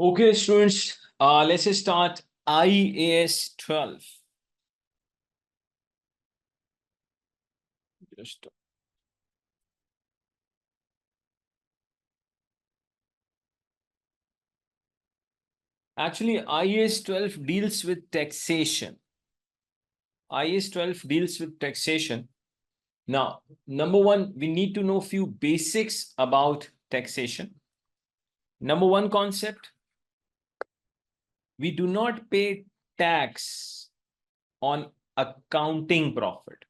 Okay, students, let's start IAS 12. Just Actually, IAS 12 deals with taxation. IAS 12 deals with taxation. Now, number one, we need to know few basics about taxation. Number one concept, we do not pay tax on accounting profit.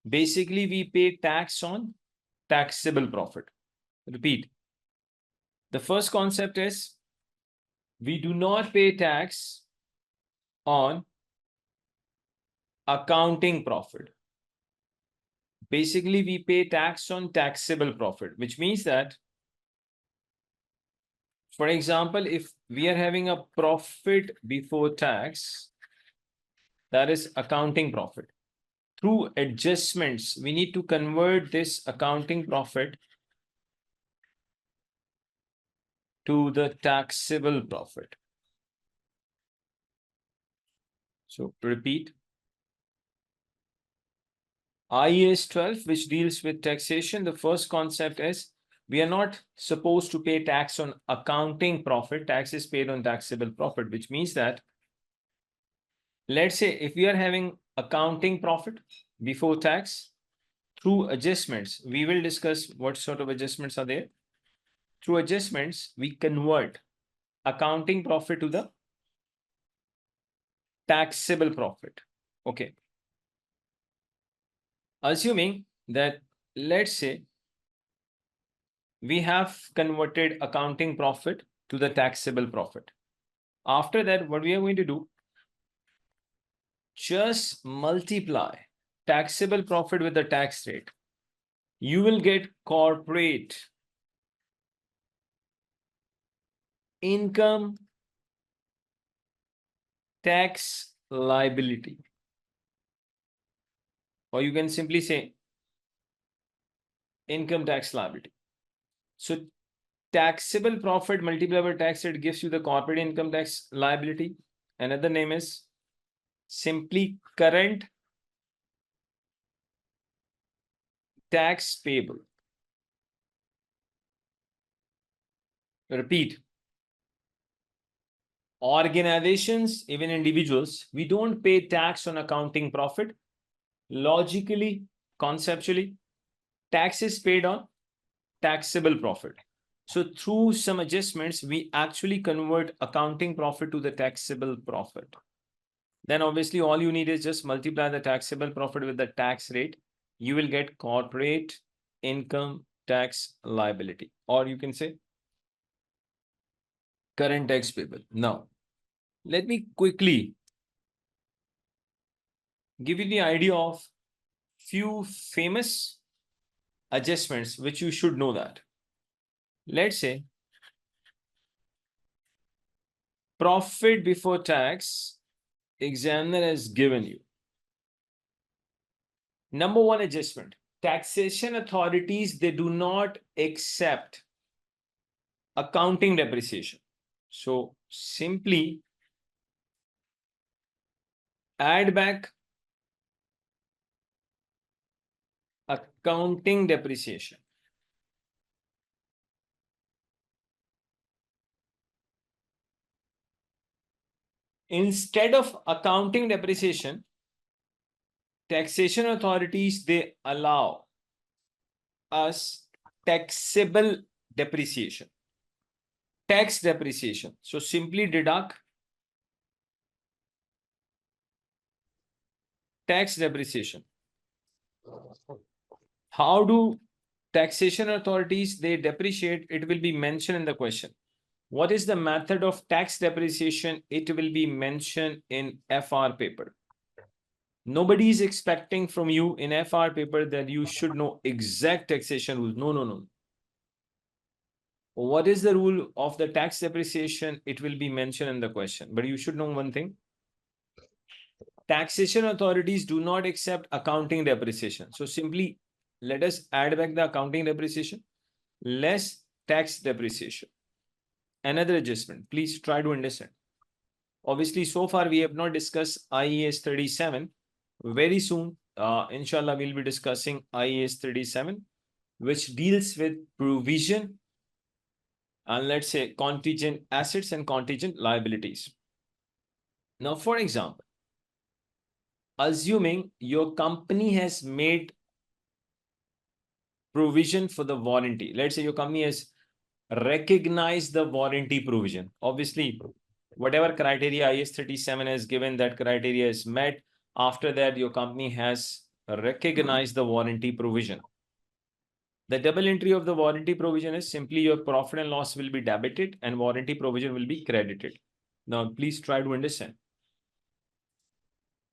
Basically, we pay tax on taxable profit. Repeat. The first concept is we do not pay tax on accounting profit. Basically, we pay tax on taxable profit, which means that, for example, if we are having a profit before tax, that is accounting profit. Through adjustments, we need to convert this accounting profit to the taxable profit. So repeat. IAS 12, which deals with taxation, the first concept is we are not supposed to pay tax on accounting profit. Tax is paid on taxable profit, which means that, let's say, if we are having accounting profit before tax, through adjustments, we will discuss what sort of adjustments are there. Through adjustments, we convert accounting profit to the taxable profit. Okay. Assuming that, let's say, we have converted accounting profit to the taxable profit. After that, what we are going to do, just multiply taxable profit with the tax rate. You will get corporate income tax liability. Or you can simply say income tax liability. So taxable profit multiplied by tax rate gives you the corporate income tax liability. Another name is simply current tax payable. Repeat. Organizations, even individuals, we don't pay tax on accounting profit. Logically, conceptually, tax is paid on taxable profit. So through some adjustments, we actually convert accounting profit to the taxable profit. Then obviously all you need is just multiply the taxable profit with the tax rate. You will get corporate income tax liability, or you can say current tax payable. Now, let me quickly give you the idea of few famous adjustments which you should know that. Let's say profit before tax, examiner has given you. Number one adjustment, taxation authorities, they do not accept accounting depreciation. So simply add back accounting depreciation. Instead of accounting depreciation, taxation authorities, they allow us taxable depreciation, tax depreciation. So simply deduct tax depreciation. How do taxation authorities, they depreciate? It will be mentioned in the question. What is the method of tax depreciation? It will be mentioned in FR paper. Nobody is expecting from you in FR paper that you should know exact taxation rules. No, no, no. What is the rule of the tax depreciation? It will be mentioned in the question. But you should know one thing. Taxation authorities do not accept accounting depreciation. So simply let us add back the accounting depreciation less tax depreciation. another adjustment. Please try to understand. Obviously, so far we have not discussed IAS 37. Very soon, inshallah, we'll be discussing IAS 37, which deals with provision and let's say contingent assets and contingent liabilities. Now, for example, assuming your company has made provision for the warranty. Let's say your company has recognized the warranty provision. Obviously, whatever criteria IAS 37 has given, that criteria is met. After that, your company has recognized the warranty provision. The double entry of the warranty provision is simply your profit and loss will be debited and warranty provision will be credited. Now, please try to understand.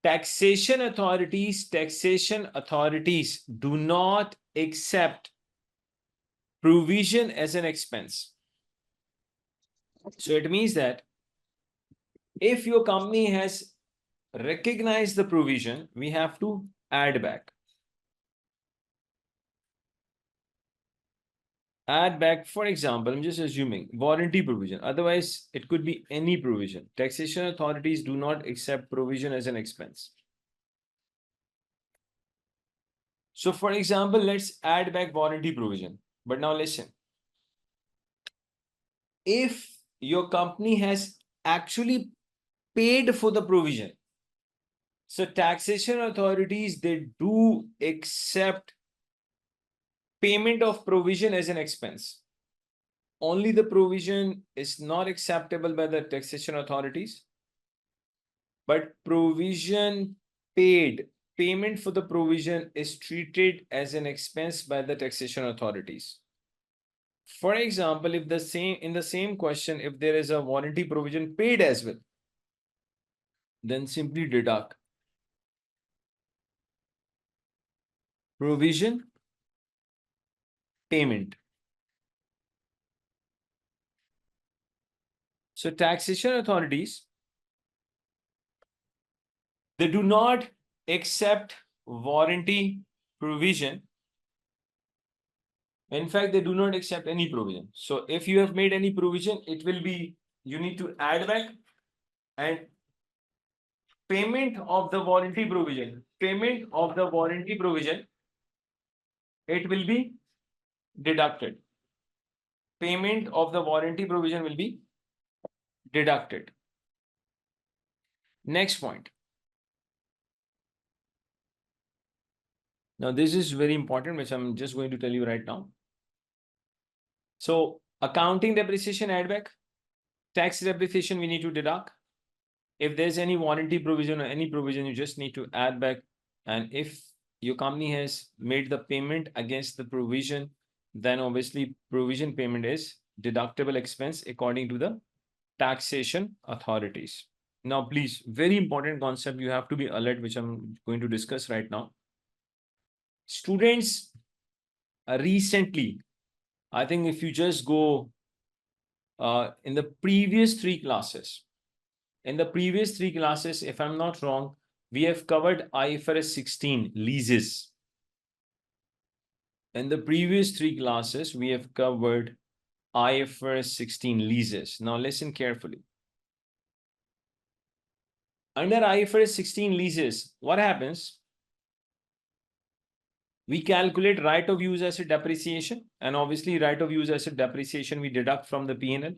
Taxation authorities do not accept provision as an expense. So it means that if your company has recognized the provision, we have to add back. Add back, for example, I'm just assuming warranty provision. Otherwise, it could be any provision. Taxation authorities do not accept provision as an expense. So, for example, let's add back warranty provision. But now listen. If your company has actually paid for the provision, so taxation authorities, they do accept payment of provision as an expense. Only the provision is not acceptable by the taxation authorities, but provision paid, payment for the provision is treated as an expense by the taxation authorities. For example, if in the same question, if there is a warranty provision paid as well, then simply deduct provision payment. So taxation authorities, they do not accept warranty provision. In fact, they do not accept any provision. So if you have made any provision, it will be, you need to add back, and payment of the warranty provision, it will be deducted. Payment of the warranty provision will be deducted. Next point. Now, this is very important, which I'm just going to tell you right now. So, accounting depreciation add back, tax depreciation we need to deduct. If there's any warranty provision or any provision, you just need to add back. And if your company has made the payment against the provision, then obviously provision payment is deductible expense according to the taxation authorities. Now, please, very important concept, you have to be alert, which I'm going to discuss right now. Students, recently, I think if you just go in the previous three classes, if I'm not wrong, we have covered IFRS 16 leases. In the previous three classes, we have covered IFRS 16 leases. Now listen carefully. Under IFRS 16 leases, what happens? We calculate right of use asset depreciation, and obviously right of use asset depreciation we deduct from the P&L.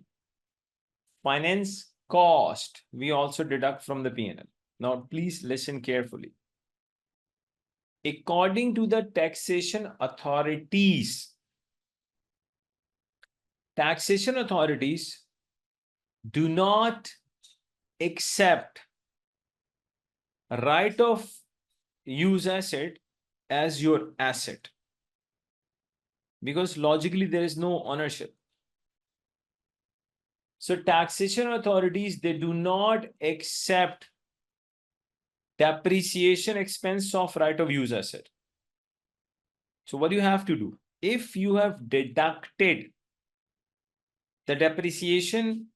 Finance cost we also deduct from the P&L. Now please listen carefully. According to the taxation authorities do not accept right of use asset as your asset, because logically there is no ownership. So taxation authorities, they do not accept depreciation expense of right of use asset. So what you have to do, if you have deducted the depreciation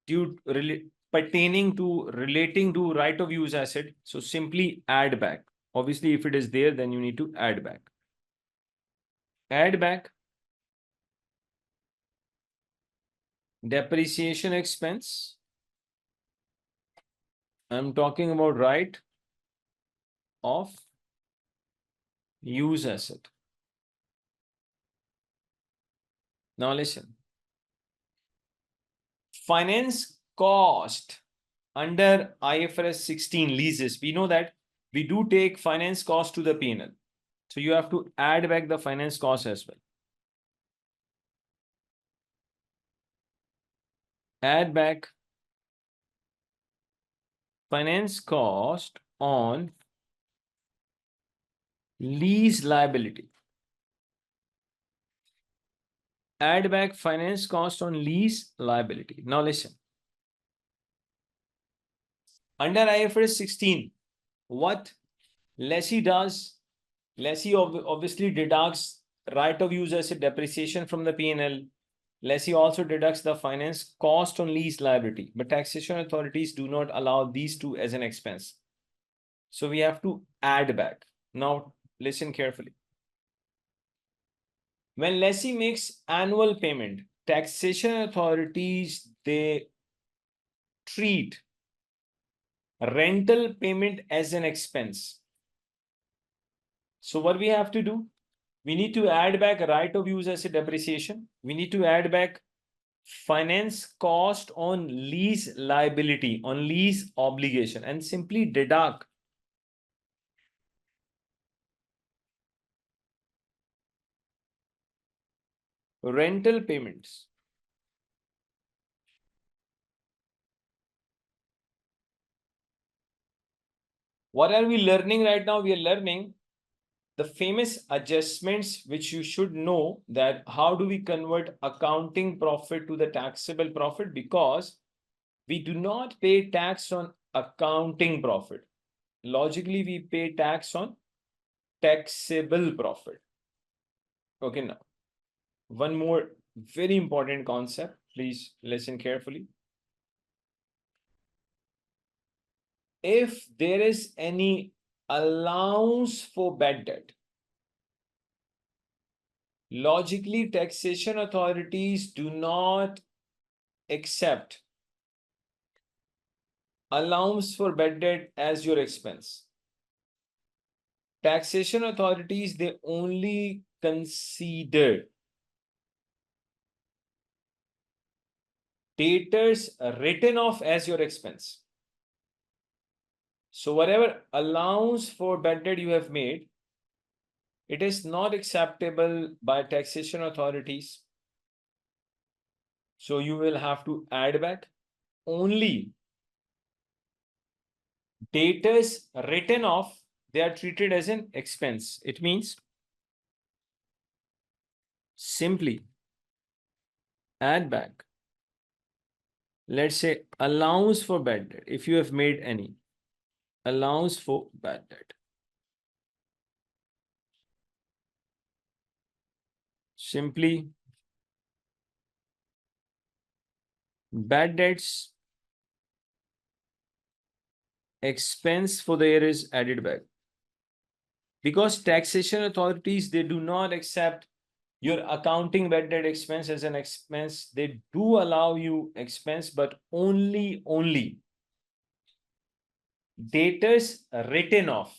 relating to right of use asset, so simply add back. Obviously, if it is there, then you need to add back. Add back depreciation expense. I'm talking about right of use asset. Now listen. Finance cost under IFRS 16 leases. We know that we do take finance cost to the P&L. So you have to add back the finance cost as well. Add back finance cost on lease liability. Add back finance cost on lease liability. Now listen. Under IFRS 16, what lessee does, lessee obviously deducts right of use asset depreciation from the P&L. Lessee also deducts the finance cost on lease liability, but taxation authorities do not allow these two as an expense. So we have to add back. Now listen carefully. When lessee makes annual payment, taxation authorities, they treat rental payment as an expense. So what we have to do? We need to add back right of use asset depreciation. We need to add back finance cost on lease liability, on lease obligation, and simply deduct rental payments. What are we learning right now? We are learning the famous adjustments which you should know, that how do we convert accounting profit to the taxable profit, because we do not pay tax on accounting profit. Logically, we pay tax on taxable profit. Okay, now one more very important concept. Please listen carefully. If there is any allowance for bad debt, logically, taxation authorities do not accept allowance for bad debt as your expense. Taxation authorities, they only consider debtors written off as your expense. So whatever allowance for bad debt you have made, it is not acceptable by taxation authorities. So you will have to add back only debtors written off. They are treated as an expense. It means simply add back, let's say, allowance for bad debt. If you have made any allowance for bad debt, simply bad debts expense for the year is added back. Because taxation authorities, they do not accept your accounting bad debt expense as an expense. They do allow you expense, but only debtors written off.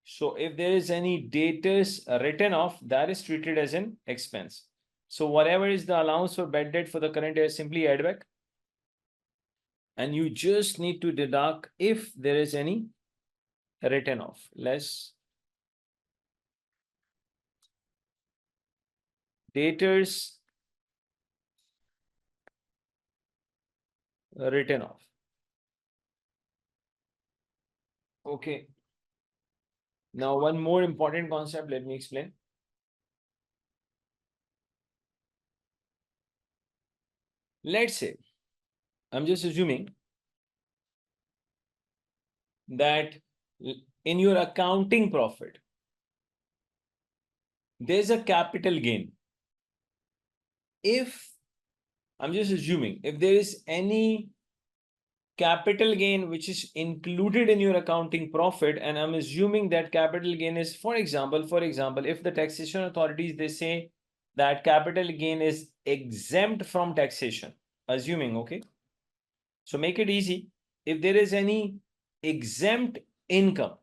So if there is any debtors written off, that is treated as an expense. So whatever is the allowance for bad debt for the current year, simply add back. And you just need to deduct if there is any written off, less debtors written off. Okay. Now, one more important concept, let me explain. Let's say, I'm just assuming that in your accounting profit, there's a capital gain. If, I'm just assuming, if there is any capital gain which is included in your accounting profit, and I'm assuming that capital gain is, for example, if the taxation authorities, they say that capital gain is exempt from taxation. Assuming, okay. So make it easy. If there is any exempt income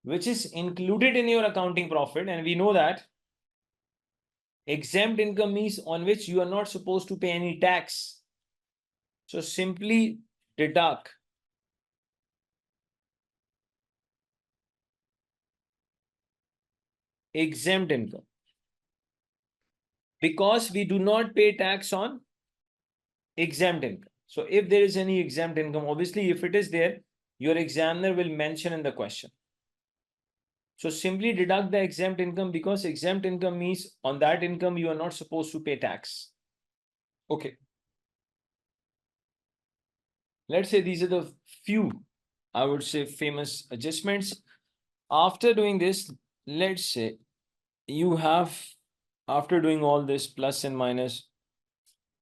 which is included in your accounting profit, and we know that exempt income means on which you are not supposed to pay any tax. So simply deduct exempt income, because we do not pay tax on exempt income. So if there is any exempt income, obviously if it is there, your examiner will mention in the question. So simply deduct the exempt income, because exempt income means on that income you are not supposed to pay tax. Okay. Let's say these are the few, I would say, famous adjustments. After doing this, let's say you have, after doing all this plus and minus,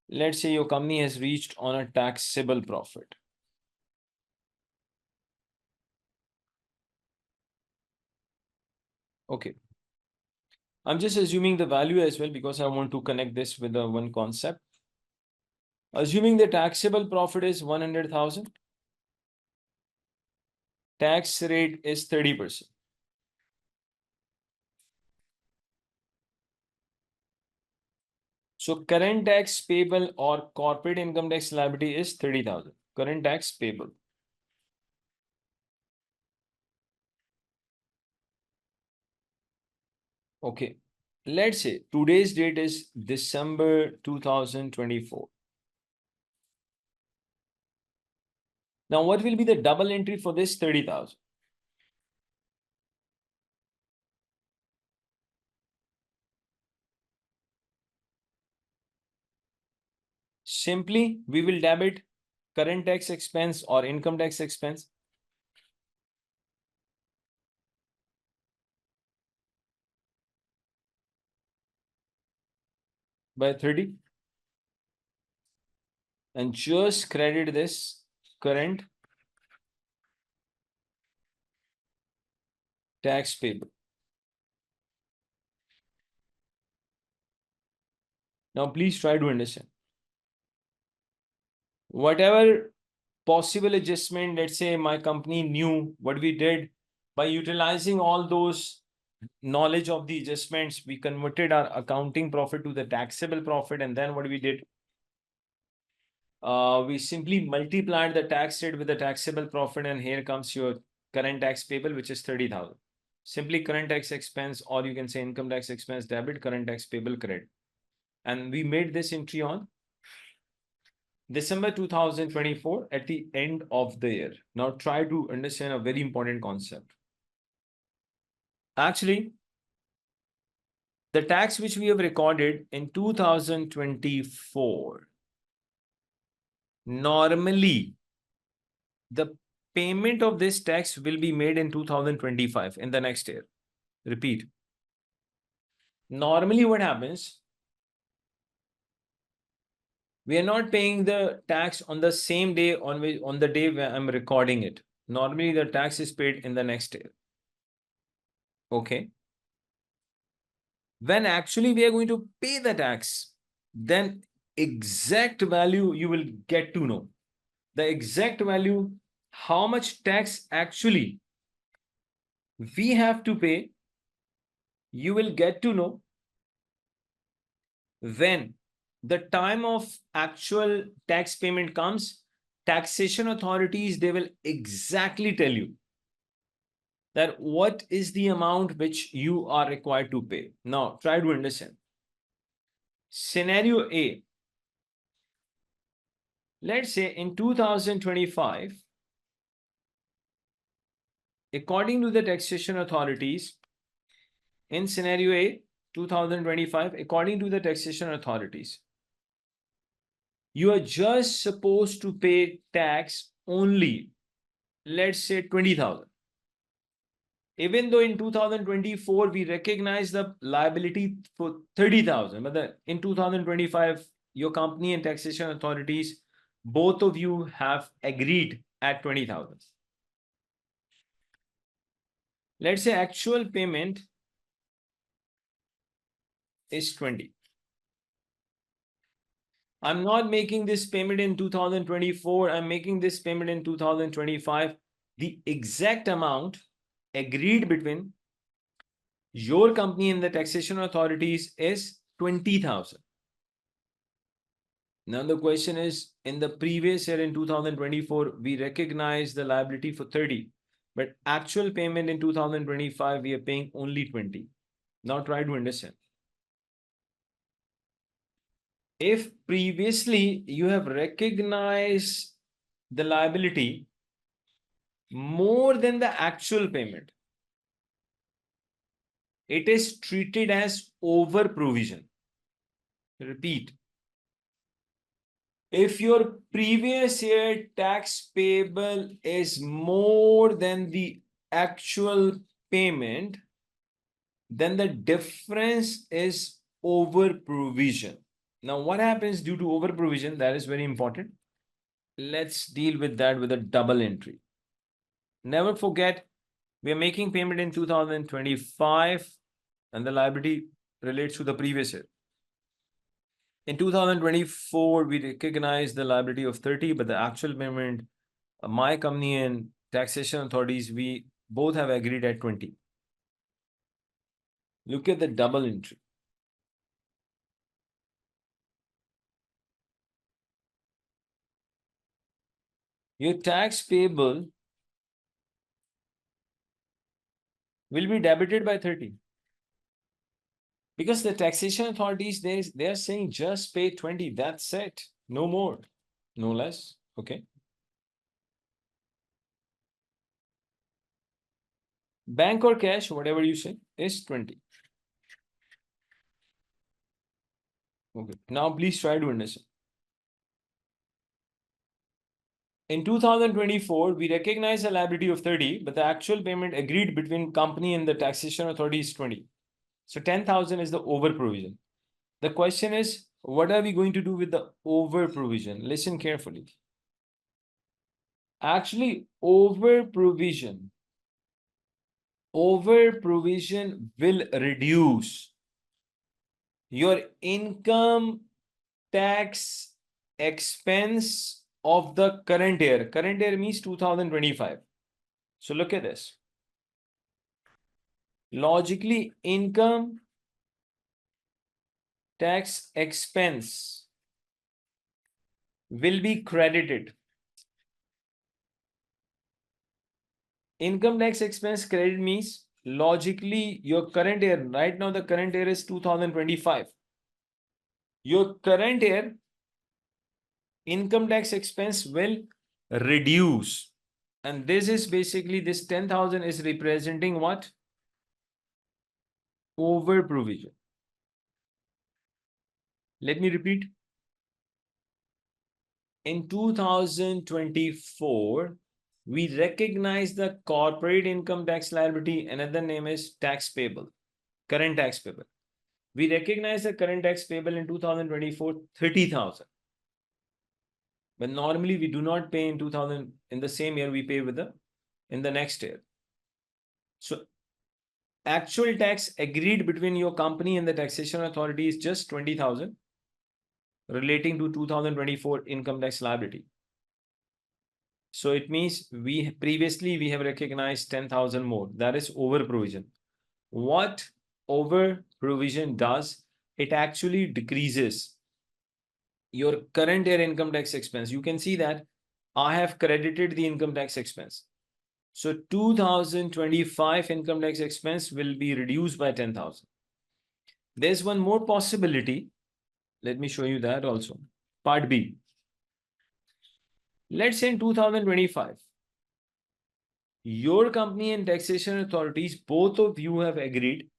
let's say your company has reached on a taxable profit. Okay. I'm just assuming the value as well because I want to connect this with the one concept. Assuming the taxable profit is 100,000, tax rate is 30%. So current tax payable or corporate income tax liability is 30,000. Current tax payable. Okay. Let's say today's date is December 2024. Now, what will be the double entry for this 30,000? Simply, we will debit current tax expense or income tax expense by 30 and just credit this current tax payable. Now, please try to understand. Whatever possible adjustment, let's say my company knew what we did by utilizing all those knowledge of the adjustments, we converted our accounting profit to the taxable profit. And then what we did, we simply multiplied the tax rate with the taxable profit, and here comes your current tax payable, which is 30,000. Simply current tax expense, or you can say income tax expense debit, current tax payable credit. And we made this entry on December 2024 at the end of the year. Now try to understand a very important concept. Actually, the tax which we have recorded in 2024, normally the payment of this tax will be made in 2025, in the next year. Repeat. Normally what happens, we are not paying the tax on the same day on the day where I'm recording it. Normally the tax is paid in the next year. Okay. When actually we are going to pay the tax, then exact value you will get to know. The exact value, how much tax actually we have to pay, you will get to know when the time of actual tax payment comes. Taxation authorities, they will exactly tell you that what is the amount which you are required to pay. Now, try to understand. Scenario A. Let's say in 2025, according to the taxation authorities, in scenario A, 2025, according to the taxation authorities, you are just supposed to pay tax only, let's say 20,000. Even though in 2024, we recognize the liability for 30,000, but in 2025, your company and taxation authorities, both of you have agreed at 20,000. Let's say actual payment is 20. I'm not making this payment in 2024. I'm making this payment in 2025. The exact amount agreed between your company and the taxation authorities is 20,000. Now the question is, in the previous year in 2024, we recognize the liability for 30, but actual payment in 2025, we are paying only 20. Now try to understand. If previously you have recognized the liability more than the actual payment, it is treated as over provision. Repeat. If your previous year tax payable is more than the actual payment, then the difference is over provision. Now, what happens due to over provision? That is very important. Let's deal with that with a double entry. Never forget, we are making payment in 2025 and the liability relates to the previous year. In 2024, we recognize the liability of 30, but the actual payment, my company and taxation authorities, we both have agreed at 20. Look at the double entry. Your tax payable will be debited by 30. Because the taxation authorities, they are saying just pay 20. That's it. No more, no less. Okay. Bank or cash, whatever you say, is 20. Okay. Now please try to understand. In 2024, we recognize a liability of 30, but the actual payment agreed between company and the taxation authority is 20. So 10,000 is the over provision. The question is, what are we going to do with the over provision? Listen carefully. Actually, over provision will reduce your income tax expense of the current year. Current year means 2025. So look at this. Logically, income tax expense will be credited. Income tax expense credit means logically your current year, right now the current year is 2025. Your current year income tax expense will reduce. And this is basically, this 10,000 is representing what? Over provision. Let me repeat. In 2024, we recognize the corporate income tax liability. Another name is tax payable, current tax payable. We recognize the current tax payable in 2024, 30,000. But normally we do not pay in 2000, in the same year we pay in the next year. So actual tax agreed between your company and the taxation authority is just 20,000 relating to 2024 income tax liability. So it means we have recognized 10,000 more. That is over provision. What over provision does, it actually decreases your current year income tax expense. You can see that I have credited the income tax expense. So 2025 income tax expense will be reduced by 10,000. There's one more possibility. Let me show you that also. Part B. Let's say in 2025, your company and taxation authorities, both of you have agreed.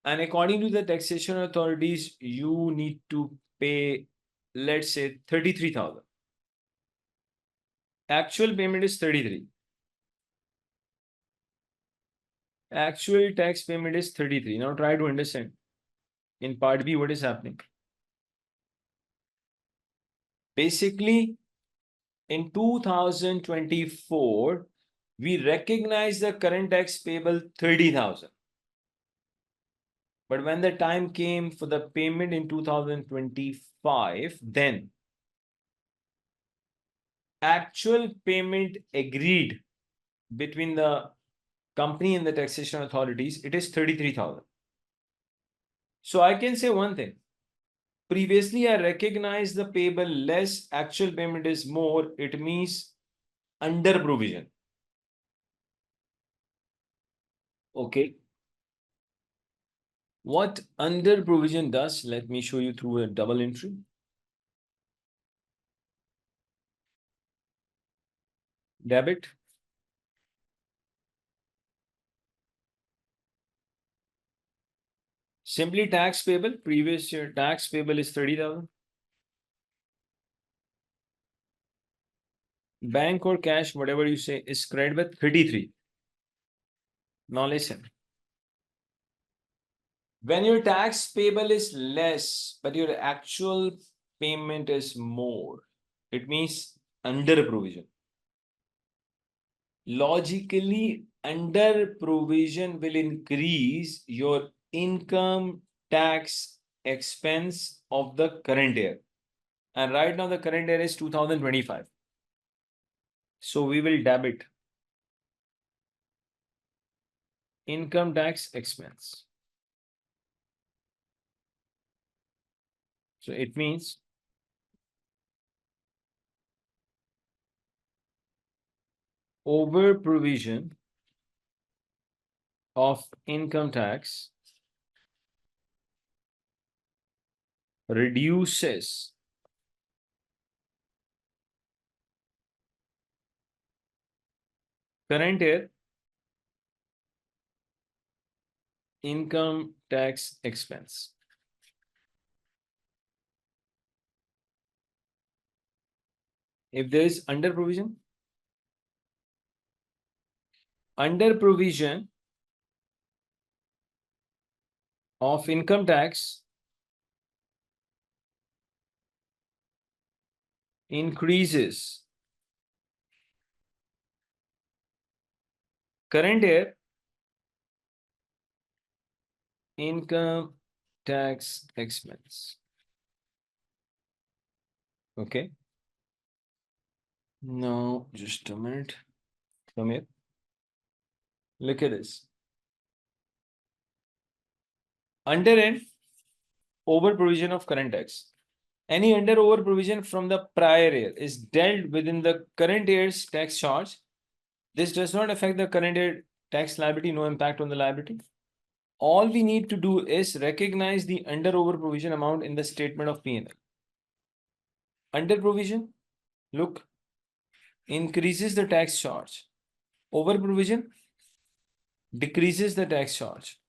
And according to the taxation authorities, you need to pay, let's say 33,000. Actual payment is 33. Actual tax payment is 33. Now try to understand. In part B, what is happening? Basically, in 2024, we recognize the current tax payable 30,000. But when the time came for the payment in 2025, then actual payment agreed between the company and the taxation authorities, it is 33,000. So I can say one thing. Previously, I recognized the payable less, actual payment is more. It means under provision. Okay. What under provision does, let me show you through a double entry. Debit. Simply tax payable. Previous year tax payable is 30,000. Bank or cash, whatever you say, is credited with 33. Now listen. When your tax payable is less, but your actual payment is more, it means under provision. Logically, under provision will increase your income tax expense of the current year. And right now, the current year is 2025. So we will debit income tax expense. So it means over provision of income tax reduces current year income tax expense. If there is under provision of income tax increases current year income tax expense. Okay. Now, just a minute. Come here. Look at this. Under and over provision of current tax. Any under over provision from the prior year is dealt within the current year's tax charge. This does not affect the current year tax liability, no impact on the liability. All we need to do is recognize the under over provision amount in the statement of P&L. Under provision, look, increases the tax charge. Over provision decreases the tax charge.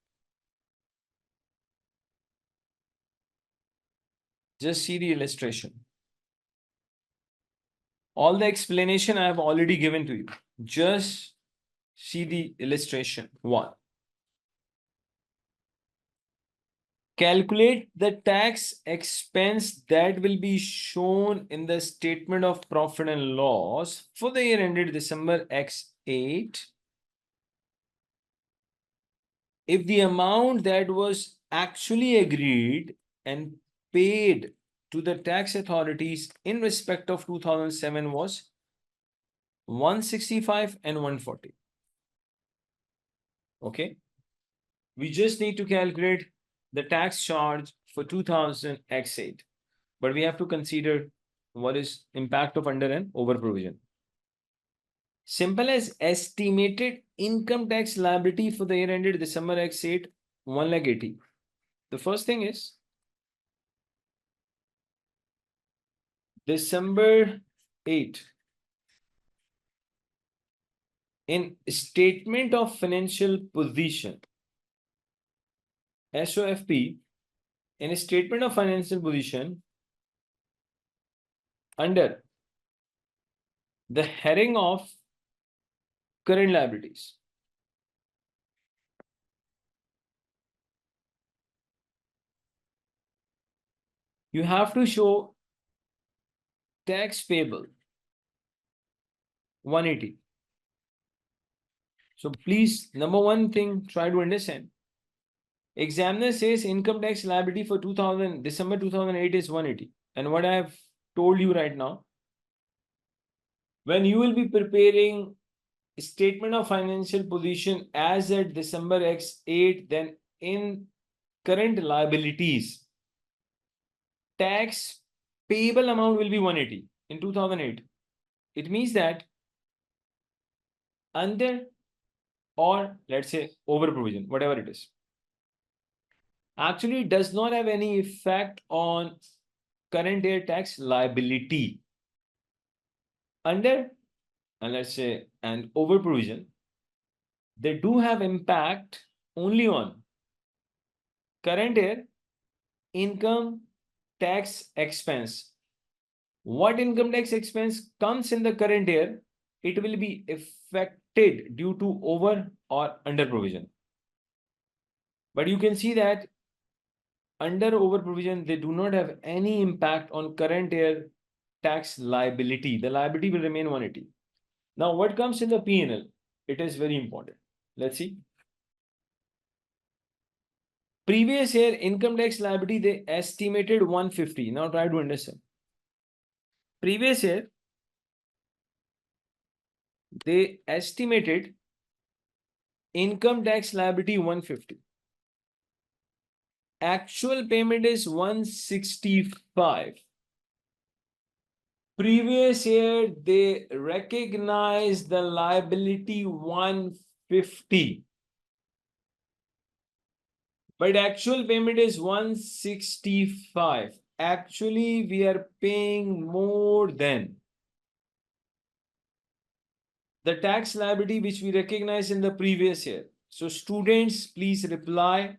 Just see the illustration. All the explanation I have already given to you. Just see the illustration. 1. Calculate the tax expense that will be shown in the statement of profit and loss for the year ended December X8. If the amount that was actually agreed and paid to the tax authorities in respect of 2007 was 165 and 140. Okay. We just need to calculate the tax charge for 2000 X8. But we have to consider what is impact of under and over provision. Simple as estimated income tax liability for the year ended December X8, 1,80,000. The first thing is December 8. In statement of financial position, SOFP, in a statement of financial position, under the heading of current liabilities, you have to show tax payable 180. So please, number one thing, try to understand. Examiner says income tax liability for December 2008 is 180. And what I have told you right now, when you will be preparing statement of financial position as at December X8, then in current liabilities, tax payable amount will be 180 in 2008. It means that under, or let's say over provision, whatever it is, actually does not have any effect on current year tax liability. Under, and let's say, and over provision, they do have impact only on current year income tax expense. What income tax expense comes in the current year, it will be affected due to over or under provision. But you can see that under over provision, they do not have any impact on current year tax liability. The liability will remain 180. Now, what comes in the P&L? It is very important. Let's see. Previous year income tax liability, they estimated 150. Now try to understand. Previous year, they estimated income tax liability 150. Actual payment is 165. Previous year, they recognized the liability 150. But actual payment is 165. Actually, we are paying more than the tax liability which we recognized in the previous year. So students, please reply.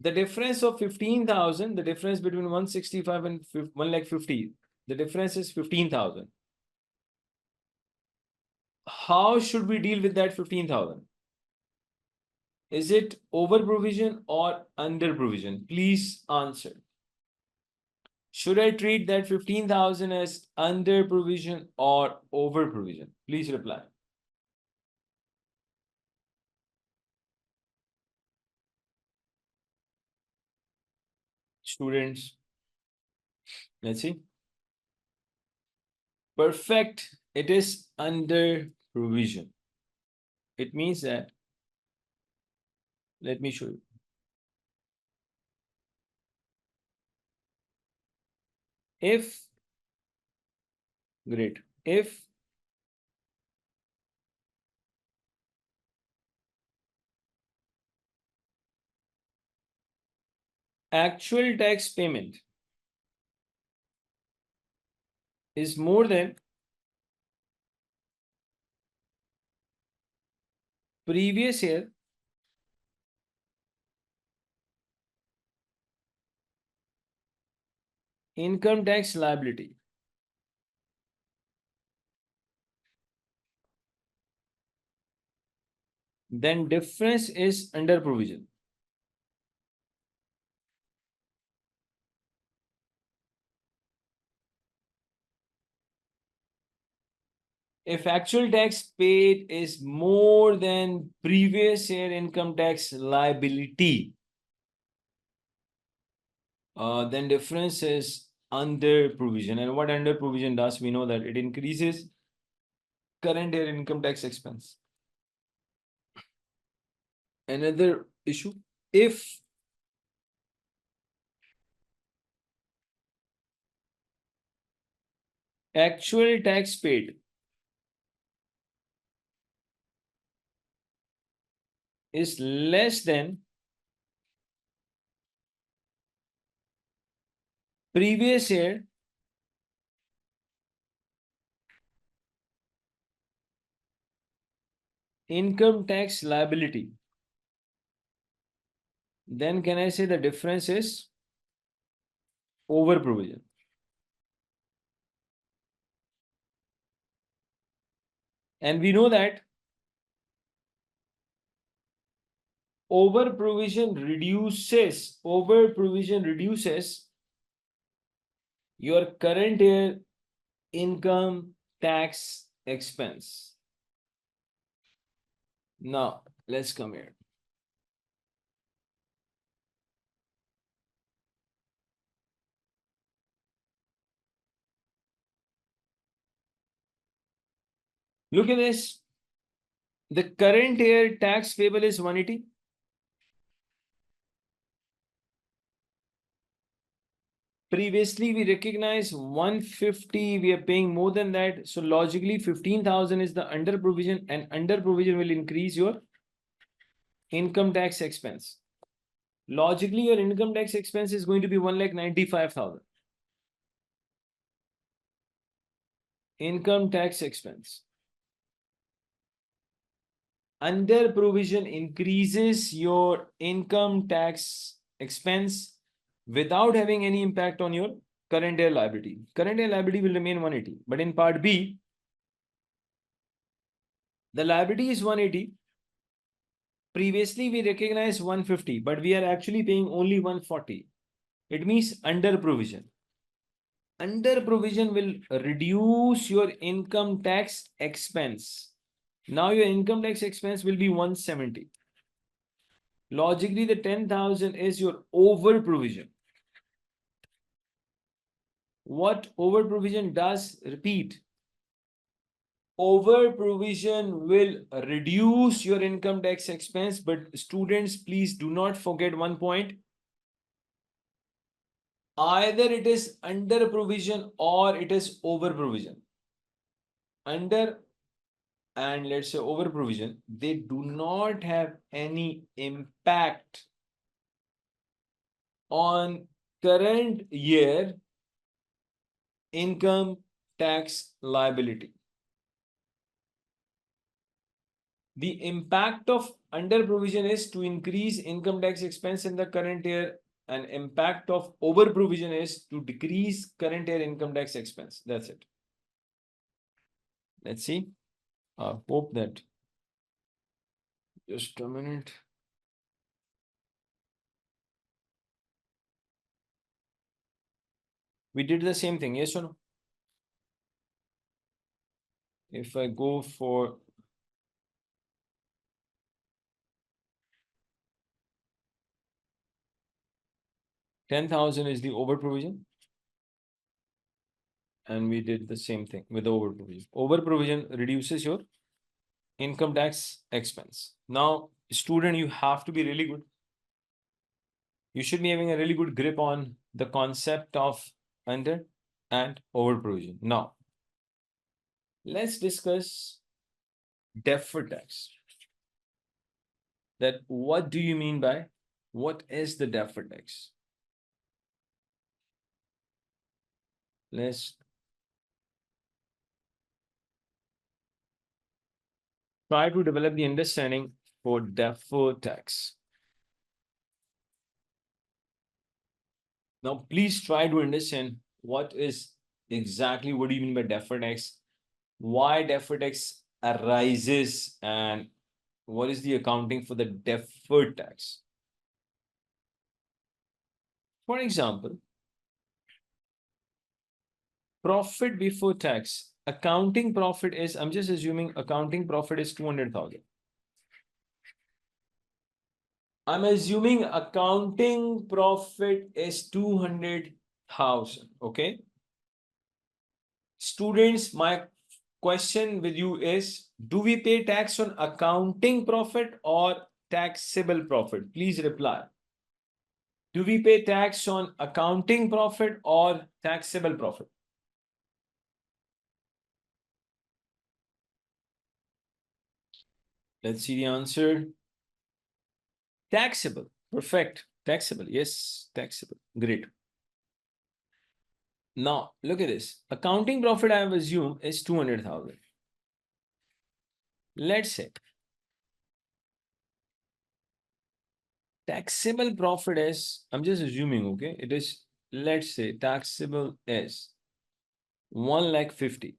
The difference of 15,000, the difference between 165 and 150, the difference is 15,000. How should we deal with that 15,000? Is it over provision or under provision? Please answer. Should I treat that 15,000 as under provision or over provision? Please reply. Students, let's see. Perfect. It is under provision. It means that, let me show you. If, great, if actual tax payment is more than previous year income tax liability, then difference is under provision. If actual tax paid is more than previous year income tax liability, then difference is under provision. And what under provision does, we know that it increases current year income tax expense. Another issue, if actual tax paid is less than previous year income tax liability, then can I say the difference is over provision? And we know that over provision reduces your current year income tax expense. Now let's come here. Look at this. The current year tax payable is 180. Previously, we recognize 150. We are paying more than that. So logically, 15,000 is the under provision, and under provision will increase your income tax expense. Logically, your income tax expense is going to be 1,95,000. Income tax expense. Under provision increases your income tax expense without having any impact on your current year liability. Current year liability will remain 180. But in part B, the liability is 180. Previously, we recognized 150, but we are actually paying only 140. It means under provision. Under provision will reduce your income tax expense. Now your income tax expense will be 170. Logically, the 10,000 is your over provision. What over provision does? Repeat. Over provision will reduce your income tax expense, but students, please do not forget one point. Either it is under provision or it is over provision. Under and let's say over provision, they do not have any impact on current year income tax liability. The impact of under provision is to increase income tax expense in the current year, and impact of over provision is to decrease current year income tax expense. That's it. Let's see. I hope that. Just a minute. We did the same thing, yes or no? If I go for $10,000 is the over provision, and we did the same thing with the over provision. Over provision reduces your income tax expense. Now, student, you have to be really good. You should be having a really good grip on the concept of under and over provision. Now, let's discuss deferred tax. That what do you mean by what is the deferred tax? Let's try to develop the understanding for deferred tax. Now, please try to understand what is exactly what do you mean by deferred tax, why deferred tax arises, and what is the accounting for the deferred tax. For example, profit before tax, accounting profit is, I'm just assuming accounting profit is 200,000. I'm assuming accounting profit is 200,000. Okay. Students, my question with you is, do we pay tax on accounting profit or taxable profit? Please reply. Do we pay tax on accounting profit or taxable profit? Let's see the answer. Taxable. Perfect. Taxable. Yes, taxable. Great. Now, look at this. Accounting profit, I have assumed, is 200,000. Let's say taxable profit is, I'm just assuming, okay, it is, let's say taxable is 1,50,000.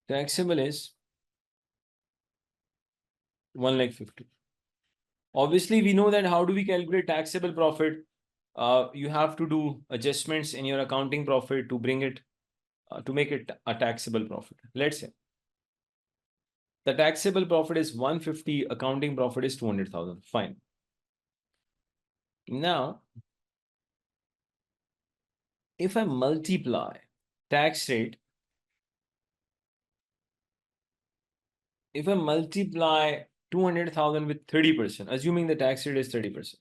Taxable is 1,50,000. Obviously, we know that how do we calculate taxable profit? You have to do adjustments in your accounting profit to bring it, to make it a taxable profit. Let's say the taxable profit is 150, accounting profit is 200,000. Fine. Now, if I multiply tax rate, if I multiply 200,000 with 30%, assuming the tax rate is 30%,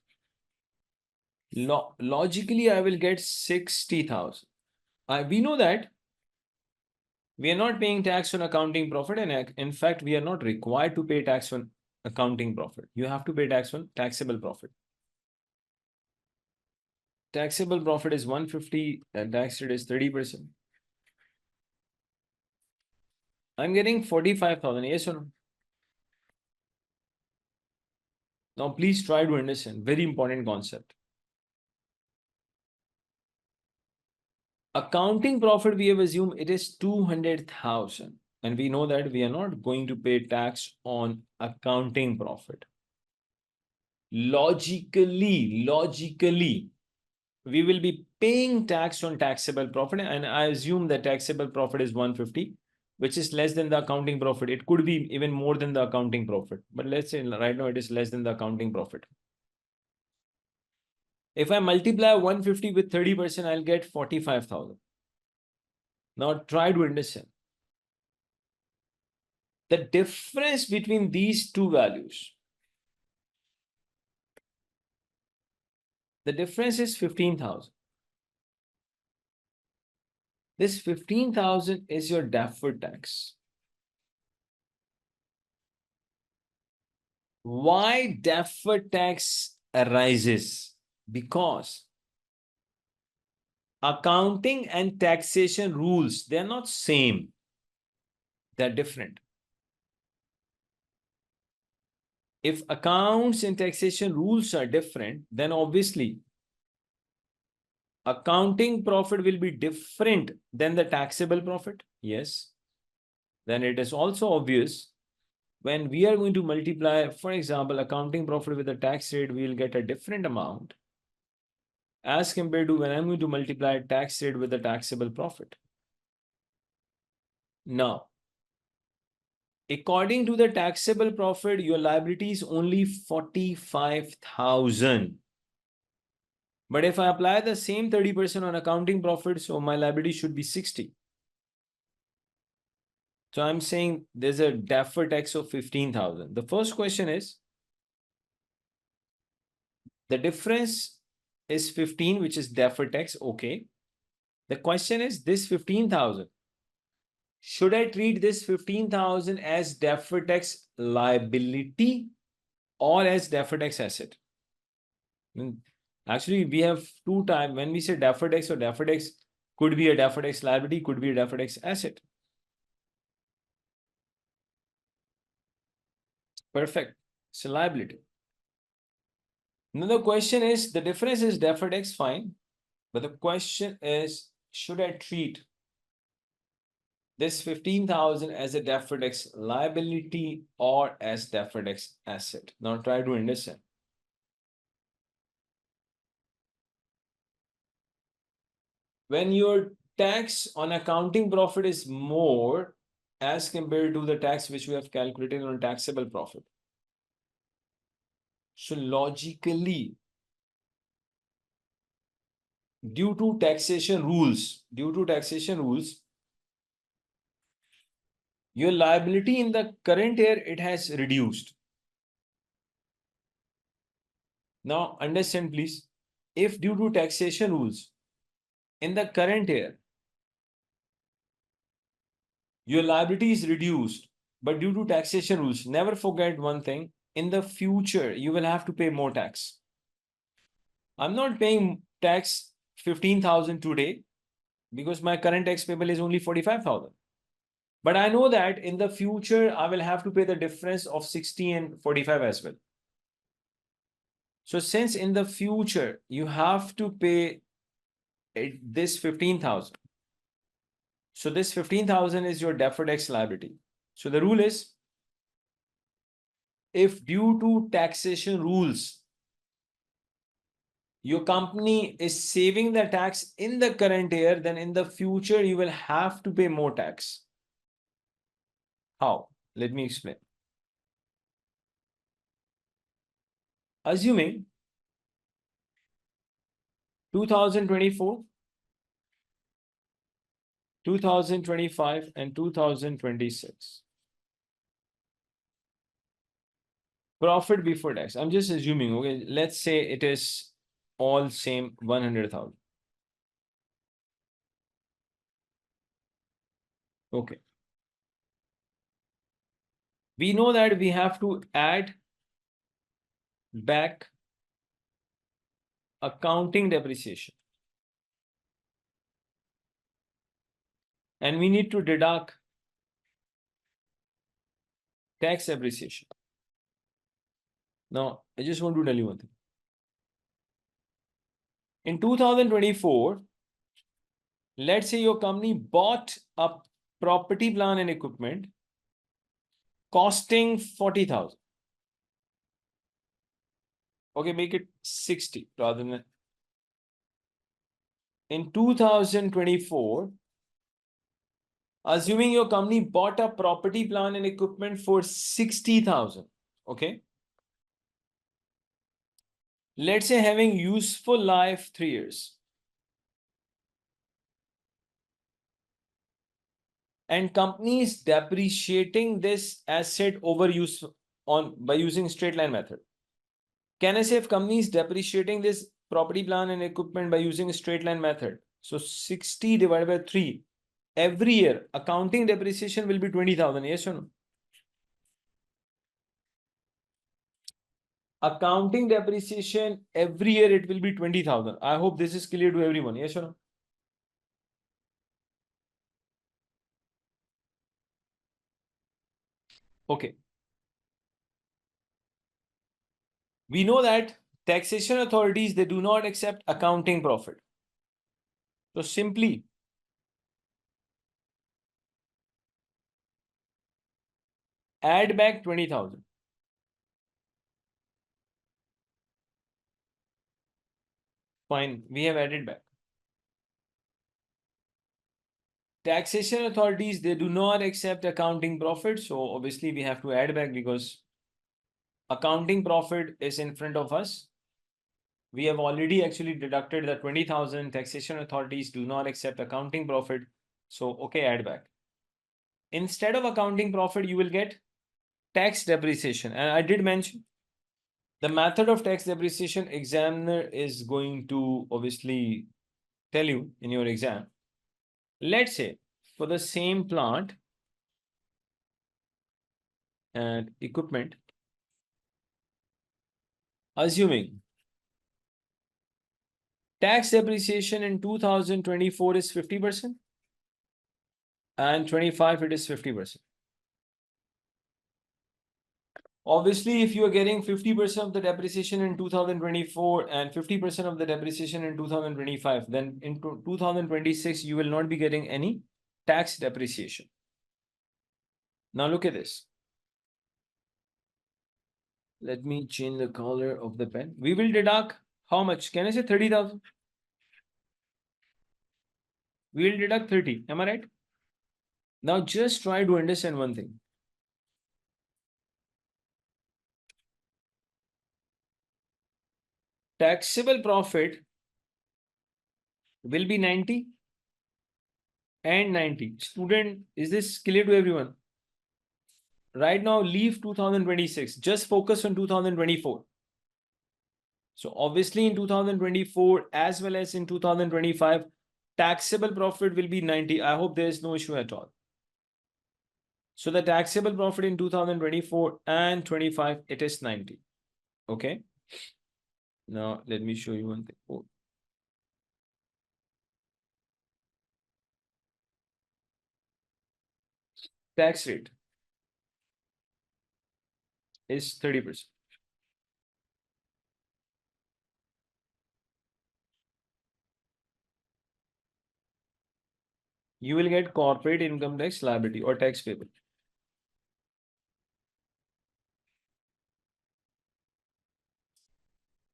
logically I will get 60,000. We know that we are not paying tax on accounting profit, and in fact, we are not required to pay tax on accounting profit. You have to pay tax on taxable profit. Taxable profit is 150, and tax rate is 30%. I'm getting 45,000, yes or no? Now, please try to understand, very important concept. Accounting profit, we have assumed it is 200,000. And we know that we are not going to pay tax on accounting profit. Logically, we will be paying tax on taxable profit. And I assume that taxable profit is 150, which is less than the accounting profit. It could be even more than the accounting profit. But let's say right now it is less than the accounting profit. If I multiply 150 with 30%, I'll get 45,000. Now try to understand. The difference between these two values, the difference is 15,000. This 15,000 is your deferred tax. Why deferred tax arises? Because accounting and taxation rules, they're not same. They're different. If accounts and taxation rules are different, then obviously accounting profit will be different than the taxable profit. Yes. Then it is also obvious when we are going to multiply, for example, accounting profit with the tax rate, we will get a different amount as compared to when I'm going to multiply tax rate with the taxable profit. Now, according to the taxable profit, your liability is only 45,000. But if I apply the same 30% on accounting profit, so my liability should be 60. So I'm saying there's a deferred tax of 15,000. The first question is, the difference is 15, which is deferred tax. Okay. The question is this 15,000. Should I treat this 15,000 as deferred tax liability or as deferred tax asset? Actually, we have two types. When we say deferred tax, or deferred tax could be a deferred tax liability, could be a deferred tax asset. Perfect. It's a liability. Now the question is, the difference is deferred tax, fine. But the question is, should I treat this 15,000 as a deferred tax liability or as deferred tax asset? Now try to understand. When your tax on accounting profit is more as compared to the tax which we have calculated on taxable profit. So logically, due to taxation rules, your liability in the current year, it has reduced. Now understand please, if due to taxation rules in the current year, your liability is reduced, but due to taxation rules, never forget one thing, in the future, you will have to pay more tax. I'm not paying tax 15,000 today because my current tax payable is only 45,000. But I know that in the future, I will have to pay the difference of 60 and 45 as well. So since in the future, you have to pay this 15,000. So this 15,000 is your deferred tax liability. So the rule is, if due to taxation rules, your company is saving the tax in the current year, then in the future, you will have to pay more tax. How? Let me explain. Assuming 2024, 2025 and 2026. Profit before tax. I'm just assuming, okay, let's say it is all same 100,000. Okay. We know that we have to add back accounting depreciation. And we need to deduct tax appreciation. Now, I just want to tell you one thing. In 2024, let's say your company bought a property, plant and equipment costing 40,000. Okay, make it 60 rather than. In 2024, assuming your company bought a property, plant and equipment for 60,000. Okay. Let's say having useful life 3 years. And company is depreciating this asset over use on by using straight line method. Can I say if company is depreciating this property, plant and equipment by using a straight line method? So 60 divided by 3. Every year, accounting depreciation will be 20,000. Yes or no? Accounting depreciation every year it will be 20,000. I hope this is clear to everyone. Yes or no? Okay. We know that taxation authorities, they do not accept accounting profit. So simply add back 20,000. Fine, we have added back. Taxation authorities, they do not accept accounting profit. So obviously we have to add back because accounting profit is in front of us. We have already actually deducted the 20,000. Taxation authorities do not accept accounting profit. So, okay, add back. Instead of accounting profit, you will get tax depreciation. And I did mention the method of tax depreciation examiner is going to obviously tell you in your exam. Let's say for the same plant and equipment, assuming tax depreciation in 2024 is 50% and 25 it is 50%. Obviously, if you are getting 50% of the depreciation in 2024 and 50% of the depreciation in 2025, then in 2026, you will not be getting any tax depreciation. Now look at this. Let me change the color of the pen. We will deduct how much? Can I say 30,000? We will deduct 30. Am I right? Now just try to understand one thing. Taxable profit will be 90 and 90. Student, is this clear to everyone? Right now, leave 2026. Just focus on 2024. So obviously in 2024 as well as in 2025, taxable profit will be 90. I hope there is no issue at all. So the taxable profit in 2024 and 25, it is 90. Okay. Now let me show you one thing. Oh. Tax rate is 30%. You will get corporate income tax liability or tax payable.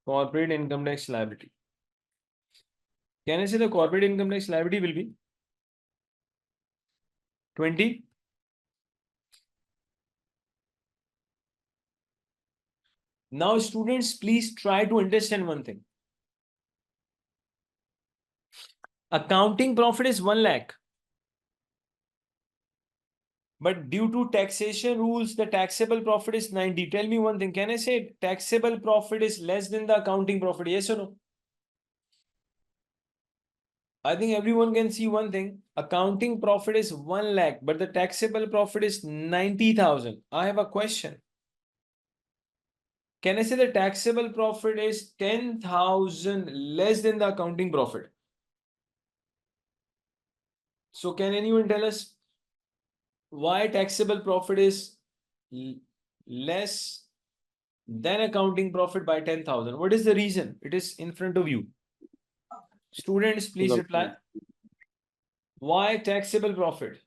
Corporate income tax liability. Can I say the corporate income tax liability will be 20? Now, students, please try to understand one thing. Accounting profit is 1 lakh. But due to taxation rules, the taxable profit is 90. Tell me one thing. Can I say taxable profit is less than the accounting profit? Yes or no? I think everyone can see one thing. Accounting profit is 1 lakh, but the taxable profit is 90,000. I have a question. Can I say the taxable profit is 10,000 less than the accounting profit? So can anyone tell us why taxable profit is less than accounting profit by 10,000? What is the reason? It is in front of you. Students, please reply. Why taxable profit?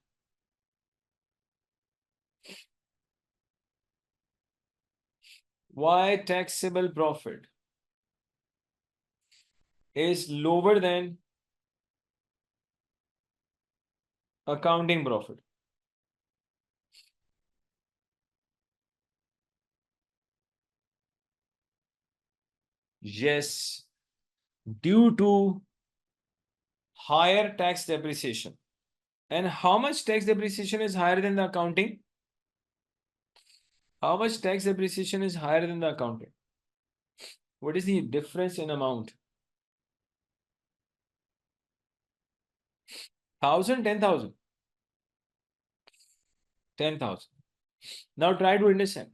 Why taxable profit is lower than accounting profit? Yes, due to higher tax depreciation. And how much tax depreciation is higher than the accounting? How much tax depreciation is higher than the accounting? What is the difference in amount? 1,000, 10,000? 10,000. Now try to understand.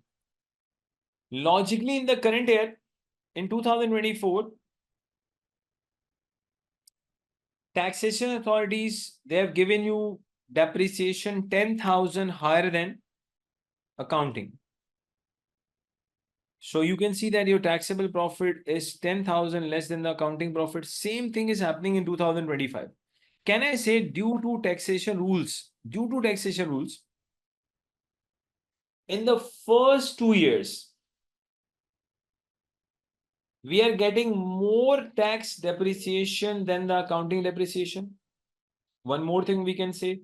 Logically, in the current year, in 2024, taxation authorities, they have given you depreciation 10,000 higher than accounting. So you can see that your taxable profit is 10,000 less than the accounting profit. Same thing is happening in 2025. Can I say due to taxation rules, in the first 2 years, we are getting more tax depreciation than the accounting depreciation? One more thing we can say,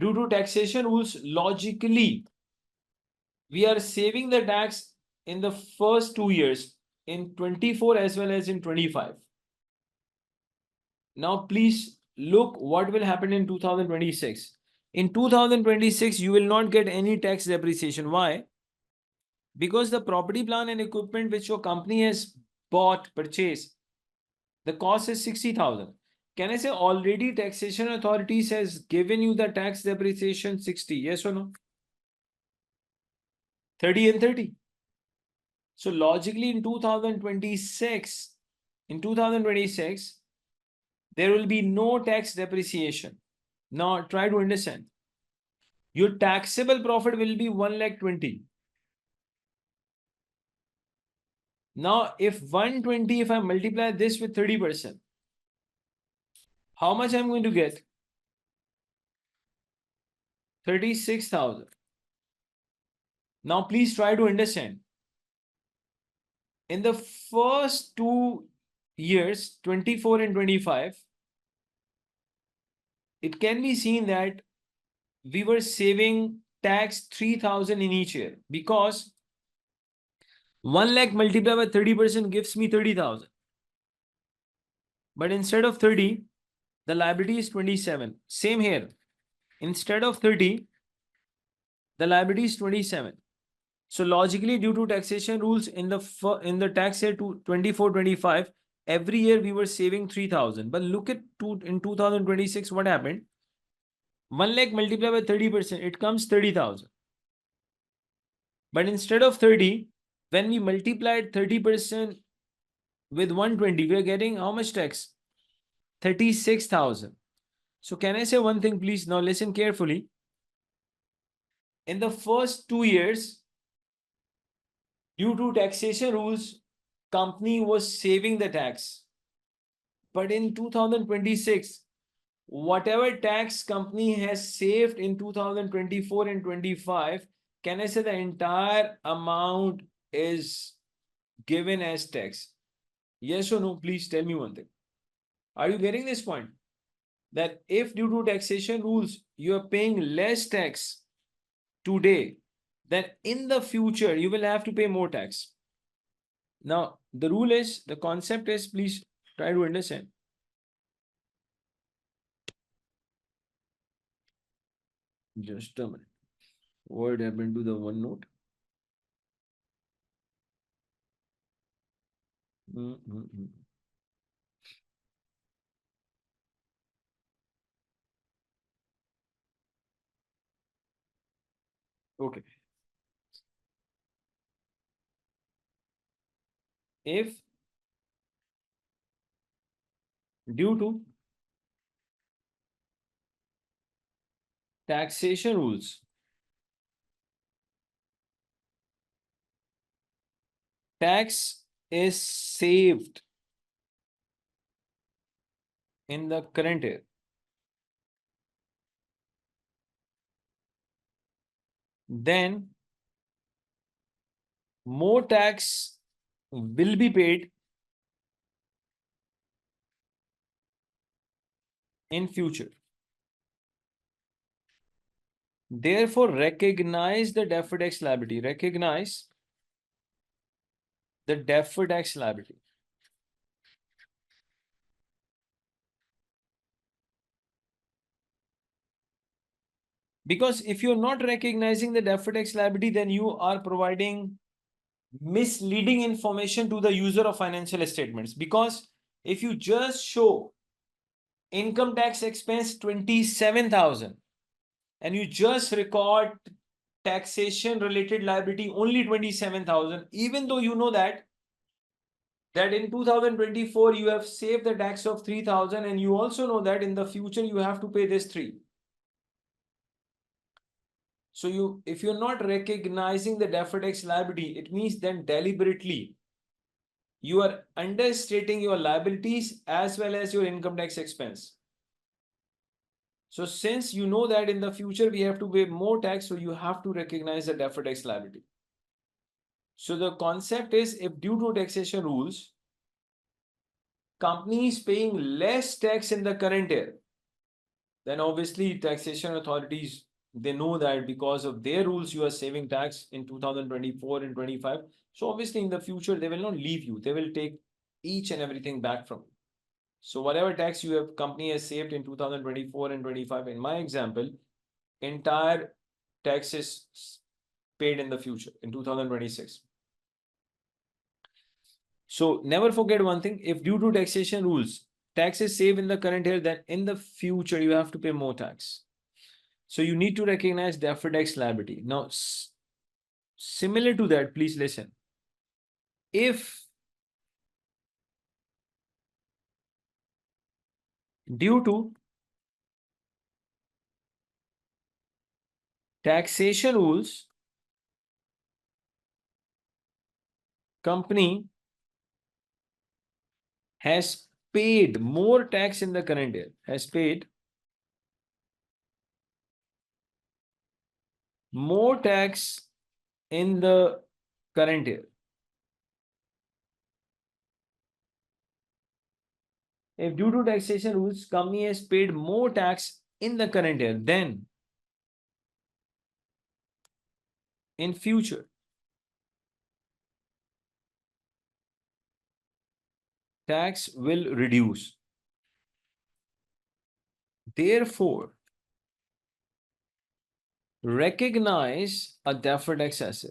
due to taxation rules, logically, we are saving the tax in the first 2 years, in 24 as well as in 25. Now, please look what will happen in 2026. In 2026, you will not get any tax depreciation. Why? Because the property, plant and equipment which your company has purchased, the cost is 60,000. Can I say already taxation authorities has given you the tax depreciation 60? Yes or no? 30 and 30. So logically in 2026, there will be no tax depreciation. Now try to understand. Your taxable profit will be 1,20,000. Now, if 120, if I multiply this with 30%, how much I'm going to get? 36,000. Now, please try to understand. In the first 2 years, 24 and 25, it can be seen that we were saving tax 3,000 in each year, because 1 lakh multiplied by 30% gives me 30,000. But instead of 30, the liability is 27. Same here. Instead of 30, the liability is 27. So logically, due to taxation rules in the tax year 24-25, every year we were saving 3,000. But look at in 2026, what happened? 1 lakh multiplied by 30%, it comes 30,000. But instead of 30, when we multiplied 30% with 120, we are getting how much tax? 36,000. So can I say one thing, please? Now listen carefully. In the first 2 years, due to taxation rules, company was saving the tax. But in 2026, whatever tax company has saved in 2024 and 25, can I say the entire amount is given as tax? Yes or no? Please tell me one thing. Are you getting this point? That if due to taxation rules, you are paying less tax today, then in the future, you will have to pay more tax. Now, the concept is, please try to understand. Just a minute. What happened to the OneNote? Okay. If due to taxation rules, tax is saved in the current year, then more tax will be paid in future. Therefore, recognize the deferred tax liability. Recognize the deferred tax liability. Because if you're not recognizing the deferred tax liability, then you are providing misleading information to the user of financial statements. Because if you just show income tax expense 27,000 and you just record taxation related liability only 27,000, even though you know that in 2024 you have saved the tax of 3,000 and you also know that in the future you have to pay this 3. So if you're not recognizing the deferred tax liability, it means then deliberately you are understating your liabilities as well as your income tax expense. So since you know that in the future we have to pay more tax, so you have to recognize the deferred tax liability. So the concept is, if due to taxation rules, company is paying less tax in the current year, then obviously taxation authorities, they know that because of their rules you are saving tax in 2024 and 25. So obviously in the future they will not leave you, they will take each and everything back from you. So whatever tax you have company has saved in 2024 and 25, in my example, entire tax is paid in the future in 2026. So never forget one thing, if due to taxation rules, tax is saved in the current year, then in the future you have to pay more tax. So you need to recognize deferred tax liability. Now, similar to that, please listen. If due to taxation rules, company has paid more tax in the current year, has paid more tax in the current year. If due to taxation rules, company has paid more tax in the current year, then in future, tax will reduce. Therefore, recognize a deferred tax asset.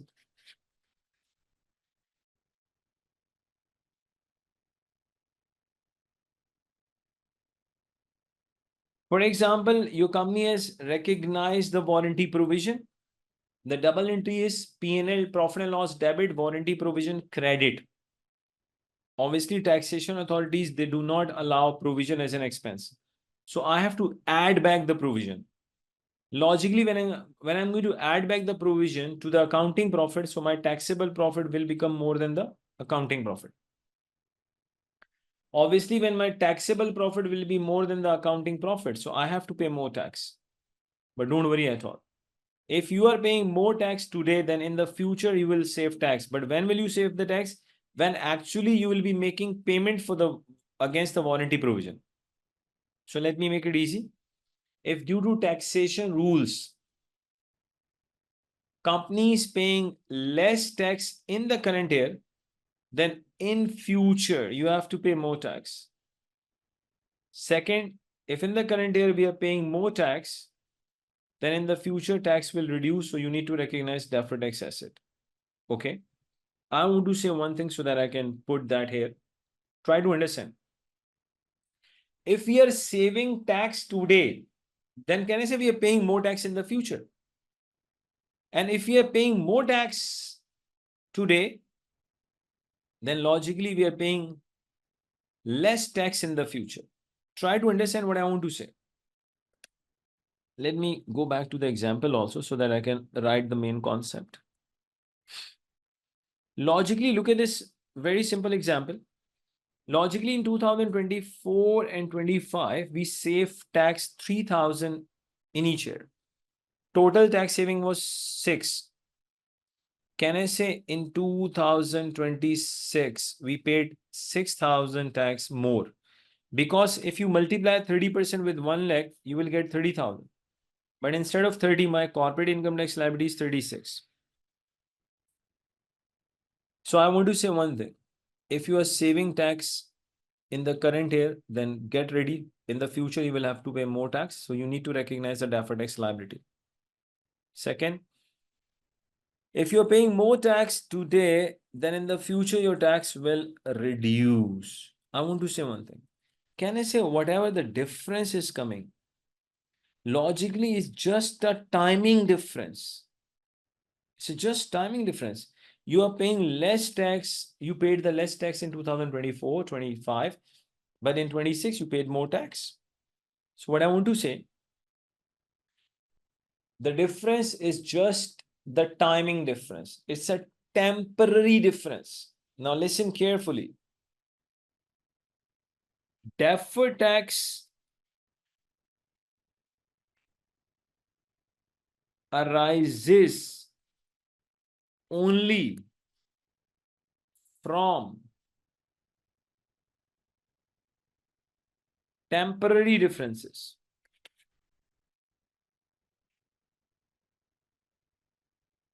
For example, your company has recognized the warranty provision. The double entry is P&L, profit and loss debit, warranty provision credit. Obviously, taxation authorities, they do not allow provision as an expense. So I have to add back the provision. Logically, when I'm going to add back the provision to the accounting profit, so my taxable profit will become more than the accounting profit. Obviously, when my taxable profit will be more than the accounting profit, so I have to pay more tax. But don't worry at all. If you are paying more tax today, then in the future you will save tax. But when will you save the tax? When actually you will be making payment for the against the warranty provision. So let me make it easy. If due to taxation rules, company is paying less tax in the current year, then in future you have to pay more tax. Second, if in the current year we are paying more tax, then in the future tax will reduce. So you need to recognize deferred tax asset. Okay. I want to say one thing so that I can put that here. Try to understand. If we are saving tax today, then can I say we are paying more tax in the future? And if we are paying more tax today, then logically we are paying less tax in the future. Try to understand what I want to say. Let me go back to the example also so that I can write the main concept. Logically, look at this very simple example. Logically, in 2024 and 25, we save tax 3,000 in each year. Total tax saving was 6. Can I say in 2026, we paid 6,000 tax more? Because if you multiply 30% with 1 lakh, you will get 30,000. But instead of 30, my corporate income tax liability is 36. So I want to say one thing. If you are saving tax in the current year, then get ready. In the future, you will have to pay more tax. So you need to recognize the deferred tax liability. Second, if you're paying more tax today, then in the future, your tax will reduce. I want to say one thing. Can I say whatever the difference is coming, logically is just a timing difference. It's just timing difference. You are paying less tax. You paid the less tax in 2024, 25, but in 26, you paid more tax. So what I want to say, the difference is just the timing difference. It's a temporary difference. Now listen carefully. Deferred tax arises only from temporary differences.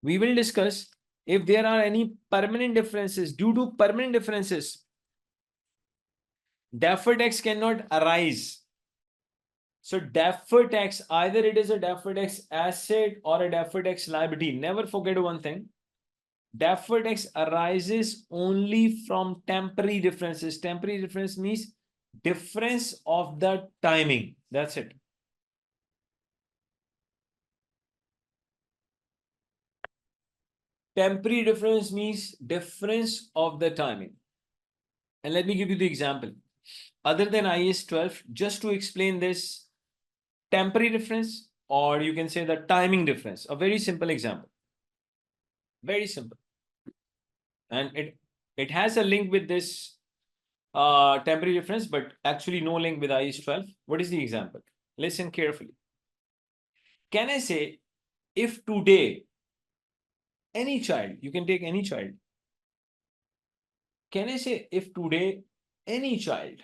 We will discuss if there are any permanent differences. Due to permanent differences, deferred tax cannot arise. So deferred tax, either it is a deferred tax asset or a deferred tax liability. Never forget one thing. Deferred tax arises only from temporary differences. Temporary difference means difference of the timing. That's it. Temporary difference means difference of the timing. And let me give you the example. Other than IAS 12, just to explain this temporary difference, or you can say the timing difference, a very simple example. Very simple. And it has a link with this temporary difference, but actually no link with IAS 12. What is the example? Listen carefully. Can I say if today any child, you can take any child. Can I say if today any child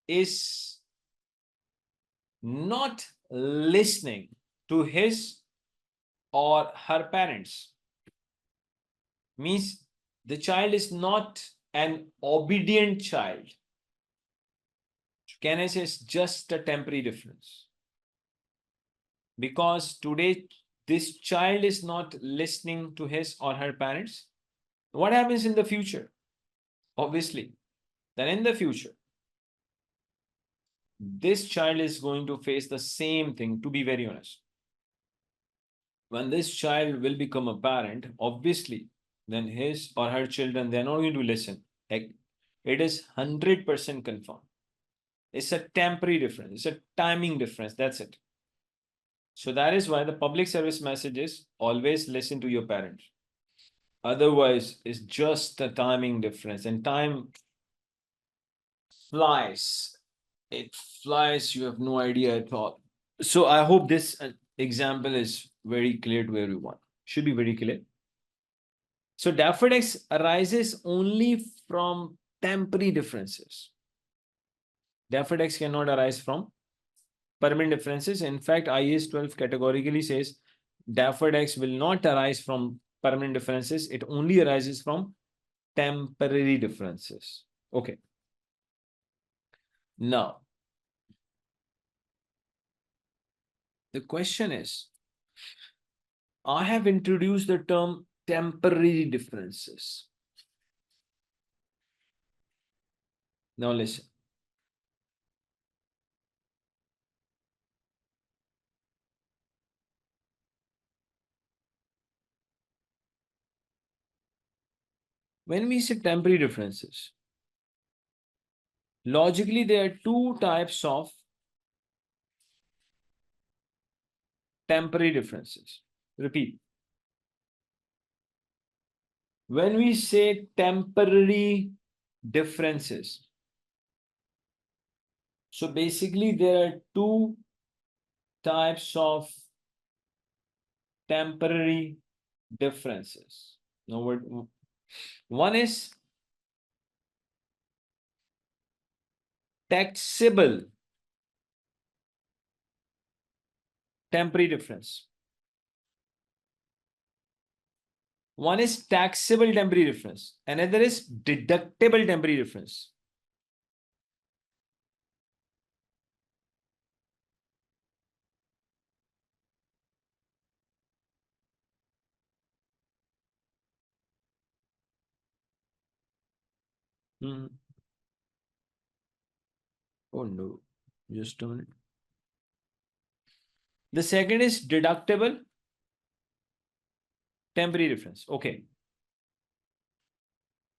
is not listening to his or her parents, means the child is not an obedient child. Can I say it's just a temporary difference? Because today this child is not listening to his or her parents. What happens in the future? Obviously, then in the future, this child is going to face the same thing, to be very honest. When this child will become a parent, obviously, then his or her children, they're not going to listen. Like, it is 100% confirmed. It's a temporary difference. It's a timing difference. That's it. So that is why the public service message is always listen to your parents. Otherwise, it's just a timing difference, and time flies. It flies. You have no idea at all. So I hope this example is very clear to everyone. Should be very clear. So deferred tax arises only from temporary differences. Deferred tax cannot arise from permanent differences. In fact, IAS 12 categorically says deferred tax will not arise from permanent differences. It only arises from temporary differences. Okay. Now, the question is, I have introduced the term temporary differences. Now listen. When we say temporary differences, logically there are two types of temporary differences. Repeat. When we say temporary differences, so basically there are two types of temporary differences. Now, one is taxable temporary difference. One is taxable temporary difference. Another is deductible temporary difference. Oh no, just a minute. The second is deductible temporary difference. Okay.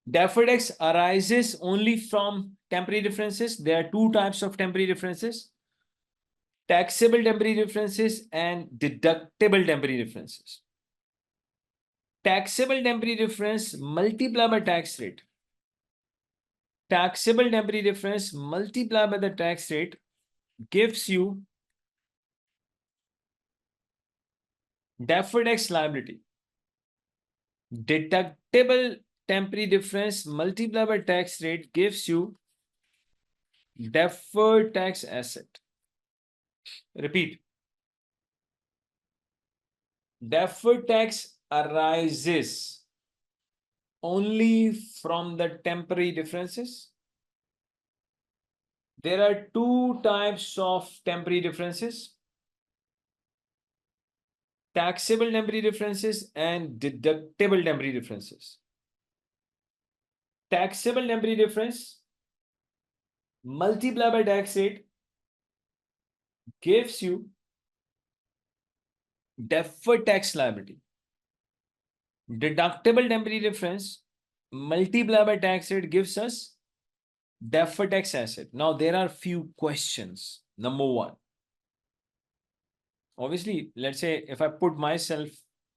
Deferred tax arises only from temporary differences. There are two types of temporary differences: taxable temporary differences and deductible temporary differences. Taxable temporary difference multiplied by tax rate. Taxable temporary difference multiplied by the tax rate gives you deferred tax liability. Deductible temporary difference multiplied by tax rate gives you deferred tax asset. Repeat. Deferred tax arises only from the temporary differences. There are two types of temporary differences: taxable temporary differences and deductible temporary differences. Taxable temporary difference multiplied by tax rate gives you deferred tax liability. Deductible temporary difference multiplied by tax rate gives us deferred tax asset. Now there are few questions. Number one, obviously, let's say if I put myself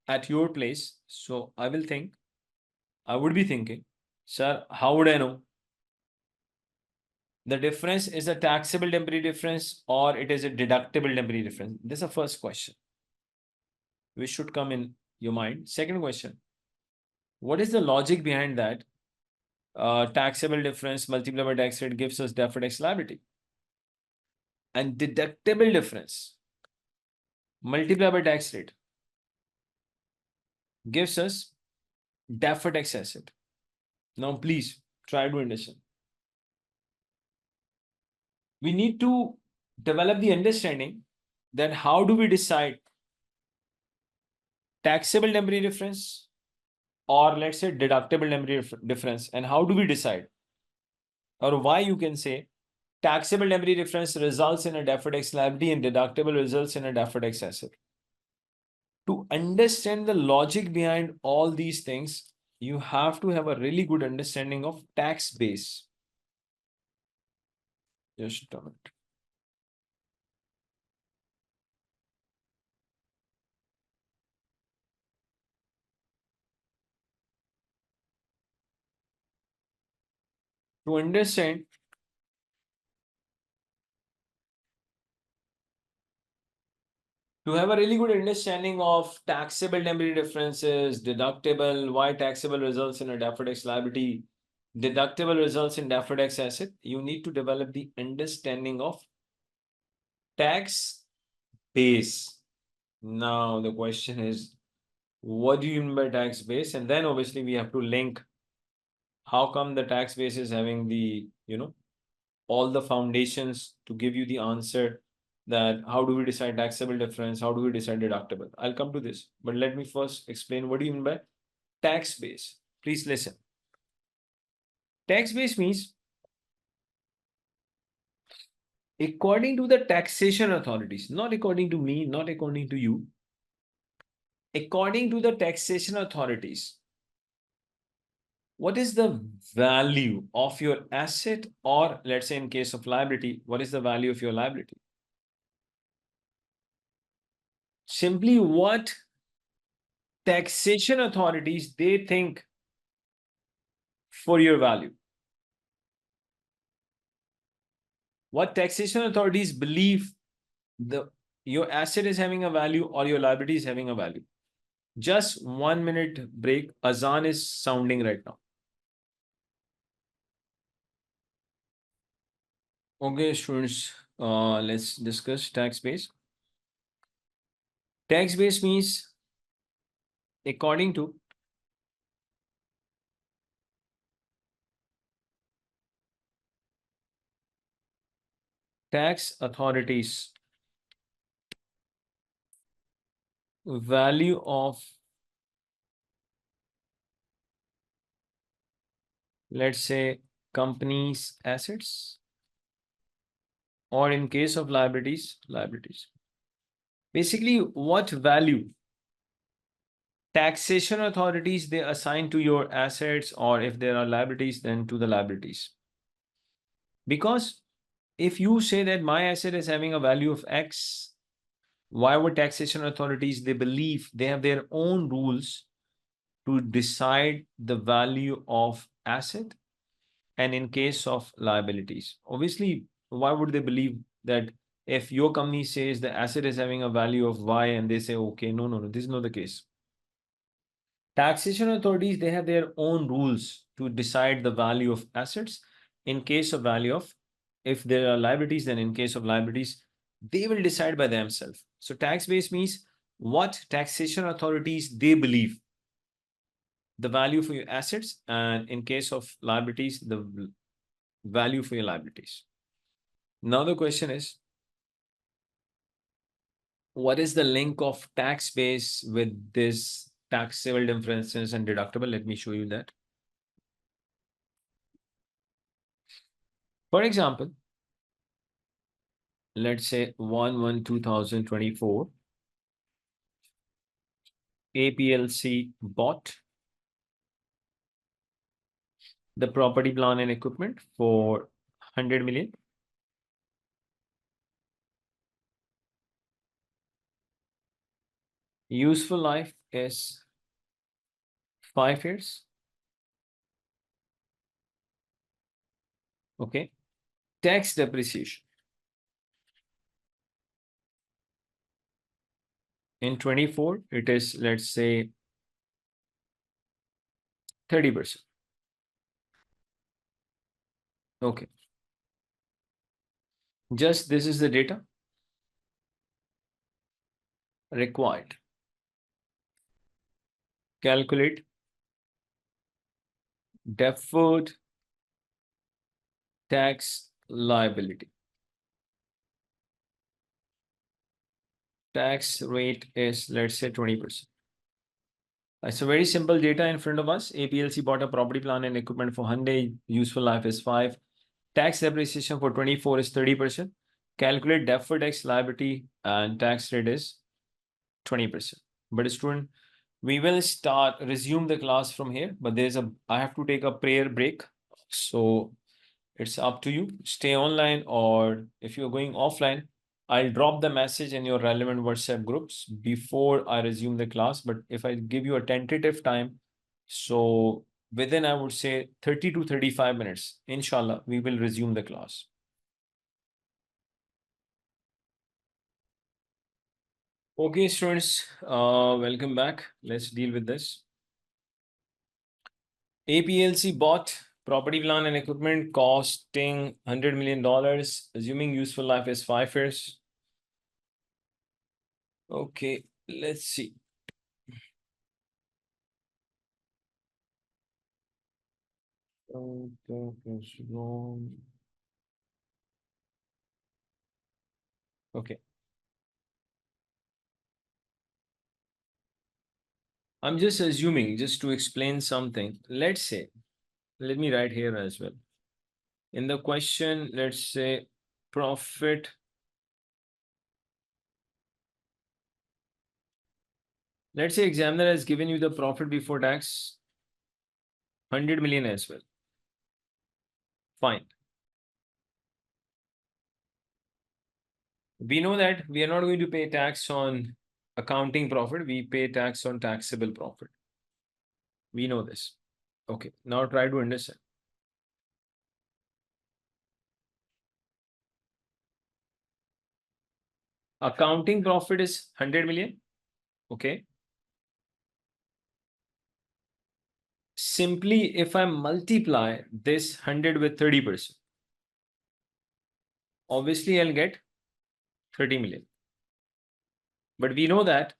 at your place, so I would be thinking, sir, how would I know the difference is a taxable temporary difference or it is a deductible temporary difference? This is the first question which should come in your mind. Second question, what is the logic behind that? Taxable difference multiplied by tax rate gives us deferred tax liability, and deductible difference multiplied by tax rate gives us deferred tax asset. Now, please try to understand. We need to develop the understanding that how do we decide taxable temporary difference or let's say deductible temporary difference, and how do we decide, or why you can say taxable temporary difference results in a deferred tax liability and deductible results in a deferred tax asset. To understand the logic behind all these things, you have to have a really good understanding of tax base. Just a minute. To understand to have a really good understanding of taxable temporary differences, deductible, why taxable results in a deferred tax liability, deductible results in deferred tax asset, you need to develop the understanding of tax base. Now, the question is, what do you mean by tax base? And then obviously we have to link how come the tax base is having the, all the foundations to give you the answer that how do we decide taxable difference? How do we decide deductible? I'll come to this, but let me first explain what do you mean by tax base. Please listen. Tax base means according to the taxation authorities, not according to me, not according to you, according to the taxation authorities, what is the value of your asset, or let's say in case of liability, what is the value of your liability? Simply what taxation authorities they think for your value. What taxation authorities believe your asset is having a value or your liability is having a value. Just 1 minute break. Azan is sounding right now. Okay, students, let's discuss tax base. Tax base means according to tax authorities value of, let's say, company's assets, or in case of liabilities. Basically, what value taxation authorities they assign to your assets, or if there are liabilities, then to the liabilities. Because if you say that my asset is having a value of X, why would taxation authorities they believe they have their own rules to decide the value of asset and in case of liabilities? Obviously, why would they believe that if your company says the asset is having a value of Y and they say, okay, no, this is not the case. Taxation authorities, they have their own rules to decide the value of assets. In case of value of, if there are liabilities, then in case of liabilities, they will decide by themselves. So tax base means what taxation authorities they believe the value for your assets, and in case of liabilities, the value for your liabilities. Now the question is, what is the link of tax base with this taxable differences and deductible? Let me show you that. For example, let's say 1/1/2024, APLC bought the property, plant and equipment for 100 million. Useful life is 5 years. Okay. Tax depreciation. In 24, it is, let's say, 30%. Okay. Just this is the data required. Calculate deferred tax liability. Tax rate is, let's say, 20%. It's a very simple data in front of us. APLC bought a property, plant and equipment for 100. Useful life is 5. Tax depreciation for 24 is 30%. Calculate deferred tax liability and tax rate is 20%. But student, we will resume the class from here, but I have to take a prayer break. So it's up to you. Stay online, or if you're going offline, I'll drop the message in your relevant WhatsApp groups before I resume the class. But if I give you a tentative time, so within, I would say 30 to 35 minutes, inshallah, we will resume the class. Okay, students, welcome back. Let's deal with this. APLC bought property, plant and equipment costing $100 million, assuming useful life is 5 years. Okay, let's see. Okay. Okay. I'm just assuming, just to explain something. Let's say, let me write here as well. In the question, let's say profit. Let's say examiner has given you the profit before tax 100 million as well. Fine. We know that we are not going to pay tax on accounting profit. We pay tax on taxable profit. We know this. Okay. Now try to understand. Accounting profit is 100 million. Okay. Simply, if I multiply this 100 with 30%, obviously I'll get 30 million. But we know that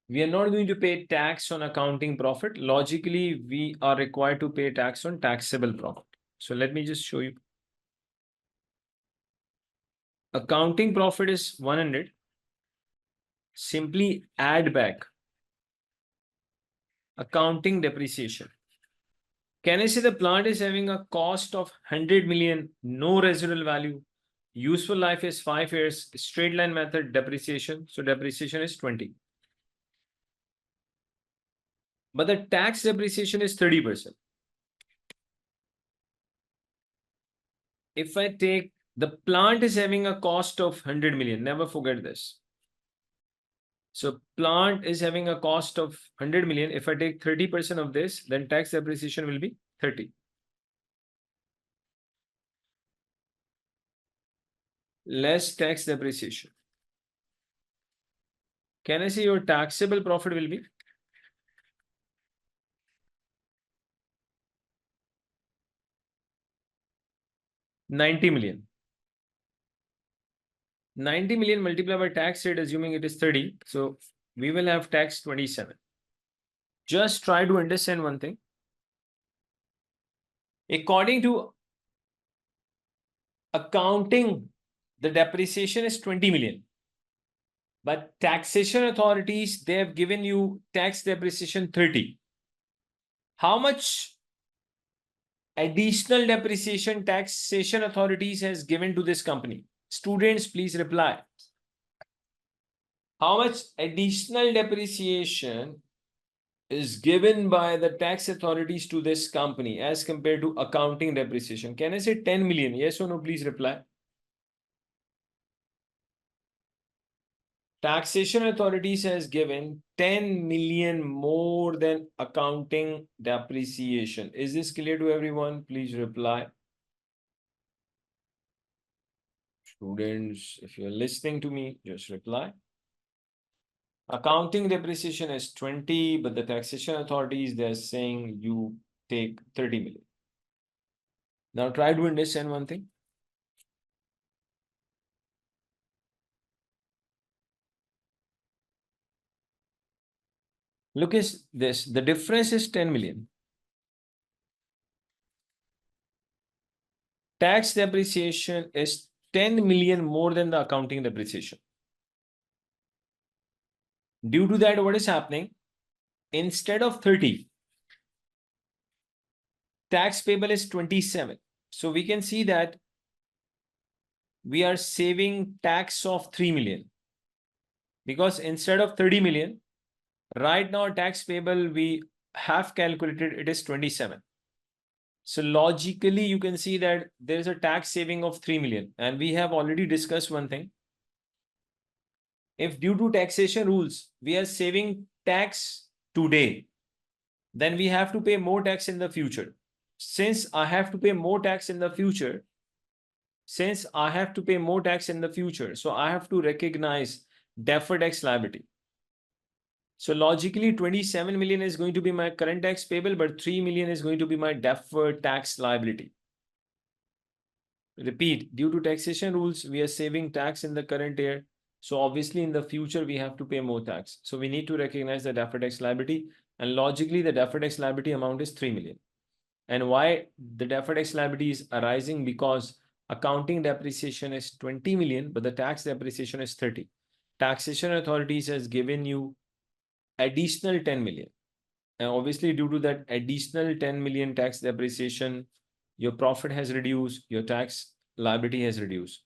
we are not going to pay tax on accounting profit. Logically, we are required to pay tax on taxable profit. So let me just show you. Accounting profit is 100. Simply add back accounting depreciation. Can I say the plant is having a cost of 100 million, no residual value, useful life is 5 years, straight line method depreciation. So depreciation is 20. But the tax depreciation is 30%. If I take the plant is having a cost of 100 million, never forget this. So plant is having a cost of 100 million. If I take 30% of this, then tax depreciation will be 30. Less tax depreciation. Can I say your taxable profit will be? $90 million. 90 million multiplied by tax rate, assuming it is 30. So we will have tax 27. Just try to understand one thing. According to accounting, the depreciation is 20 million. But taxation authorities, they have given you tax depreciation 30. How much additional depreciation taxation authorities has given to this company? Students, please reply. How much additional depreciation is given by the tax authorities to this company as compared to accounting depreciation? Can I say 10 million? Yes or no? Please reply. Taxation authorities has given 10 million more than accounting depreciation. Is this clear to everyone? Please reply. Students, if you're listening to me, just reply. Accounting depreciation is 20, but the taxation authorities, they're saying you take 30 million. Now try to understand one thing. Look at this. The difference is 10 million. Tax depreciation is 10 million more than the accounting depreciation. Due to that, what is happening? Instead of 30, tax payable is 27. So we can see that we are saving tax of 3 million. Because instead of 30 million, right now tax payable we have calculated it is 27. So logically, you can see that there is a tax saving of 3 million. And we have already discussed one thing. If due to taxation rules, we are saving tax today, then we have to pay more tax in the future. Since I have to pay more tax in the future, so I have to recognize deferred tax liability. So logically, 27 million is going to be my current tax payable, but 3 million is going to be my deferred tax liability. Repeat, due to taxation rules, we are saving tax in the current year. So obviously in the future, we have to pay more tax. So we need to recognize the deferred tax liability. And logically, the deferred tax liability amount is 3 million. And why the deferred tax liability is arising? Because Accounting depreciation is 20 million, but the tax depreciation is 30. Taxation authorities has given you additional 10 million. And obviously, due to that additional 10 million tax depreciation, your profit has reduced, your tax liability has reduced.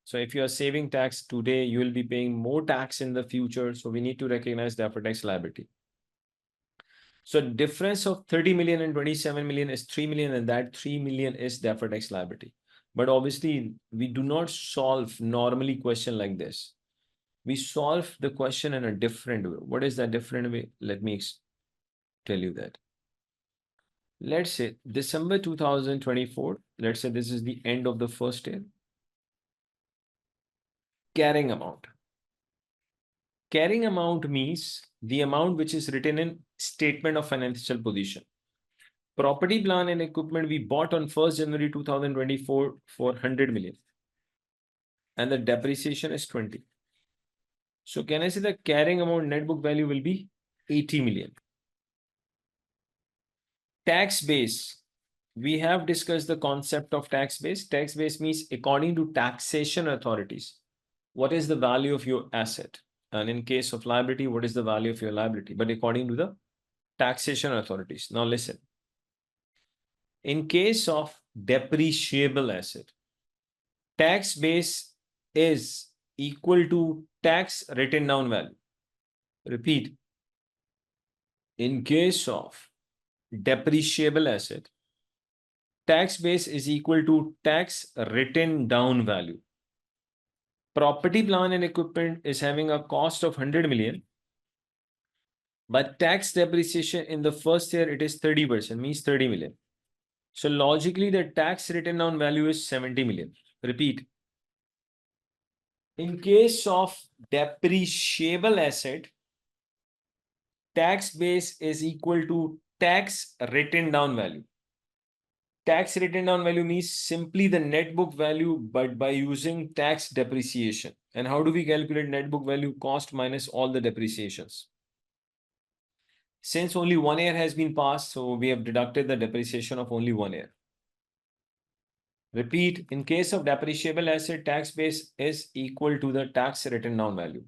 So if you are saving tax today, you will be paying more tax in the future. So we need to recognize deferred tax liability. So difference of 30 million and 27 million is 3 million, and that 3 million is deferred tax liability. But obviously, we do not solve normally question like this. We solve the question in a different way. What is that different way? Let me tell you that. Let's say December 2024. Let's say this is the end of the first year. Carrying amount. Carrying amount means the amount which is written in statement of financial position. Property, plant and equipment we bought on 1st January 2024 for 100 million. And the depreciation is 20. So can I say the carrying amount net book value will be 80 million. Tax base. We have discussed the concept of tax base. Tax base means according to taxation authorities, what is the value of your asset? And in case of liability, what is the value of your liability? But according to the taxation authorities. Now listen. In case of depreciable asset, tax base is equal to tax written down value. Repeat. In case of depreciable asset, tax base is equal to tax written down value. Property, plant and equipment is having a cost of 100 million. But tax depreciation in the first year, it is 30%, means 30 million. So logically, the tax written down value is 70 million. Repeat. In case of depreciable asset, tax base is equal to tax written down value. Tax written down value means simply the net book value, but by using tax depreciation. And how do we calculate net book value? Cost minus all the depreciations. Since only 1 year has been passed, so we have deducted the depreciation of only 1 year. Repeat, in case of depreciable asset, tax base is equal to the tax written down value.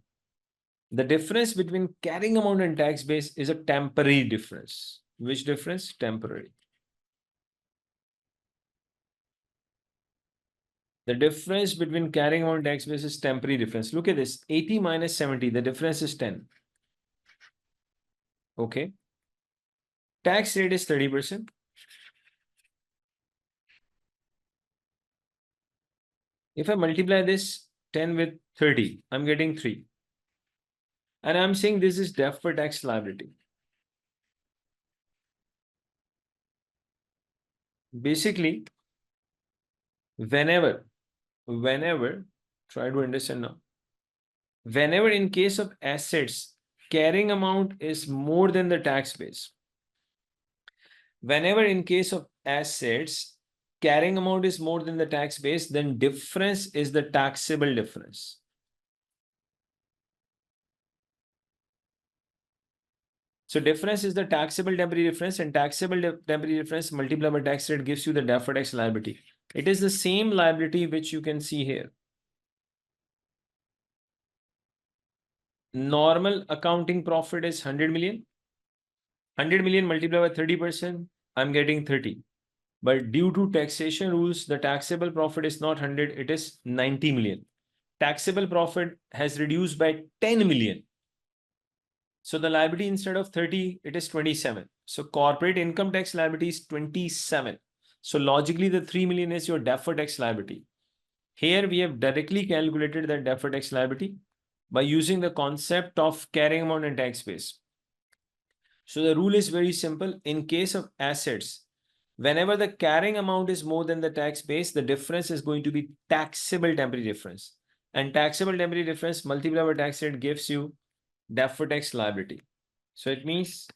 The difference between carrying amount and tax base is a temporary difference. Which difference? Temporary. The difference between carrying amount and tax base is temporary difference. Look at this, 80 minus 70, the difference is 10. Okay. Tax rate is 30%. If I multiply this 10 with 30, I'm getting 3. And I'm saying this is deferred tax liability. Basically, whenever, try to understand now. Whenever in case of assets, carrying amount is more than the tax base. Whenever in case of assets, carrying amount is more than the tax base, then difference is the taxable difference. So difference is the taxable temporary difference, and taxable temporary difference multiplied by tax rate gives you the deferred tax liability. It is the same liability which you can see here. Normal accounting profit is 100 million. 100 million multiplied by 30%, I'm getting 30. But due to taxation rules, the taxable profit is not 100, it is 90 million. Taxable profit has reduced by 10 million. So the liability instead of 30, it is 27. So corporate income tax liability is 27. So logically, the 3 million is your deferred tax liability. Here we have directly calculated the deferred tax liability by using the concept of carrying amount and tax base. So the rule is very simple. In case of assets, whenever the carrying amount is more than the tax base, the difference is going to be taxable temporary difference. And taxable temporary difference multiplied by tax rate gives you deferred tax liability. So it means,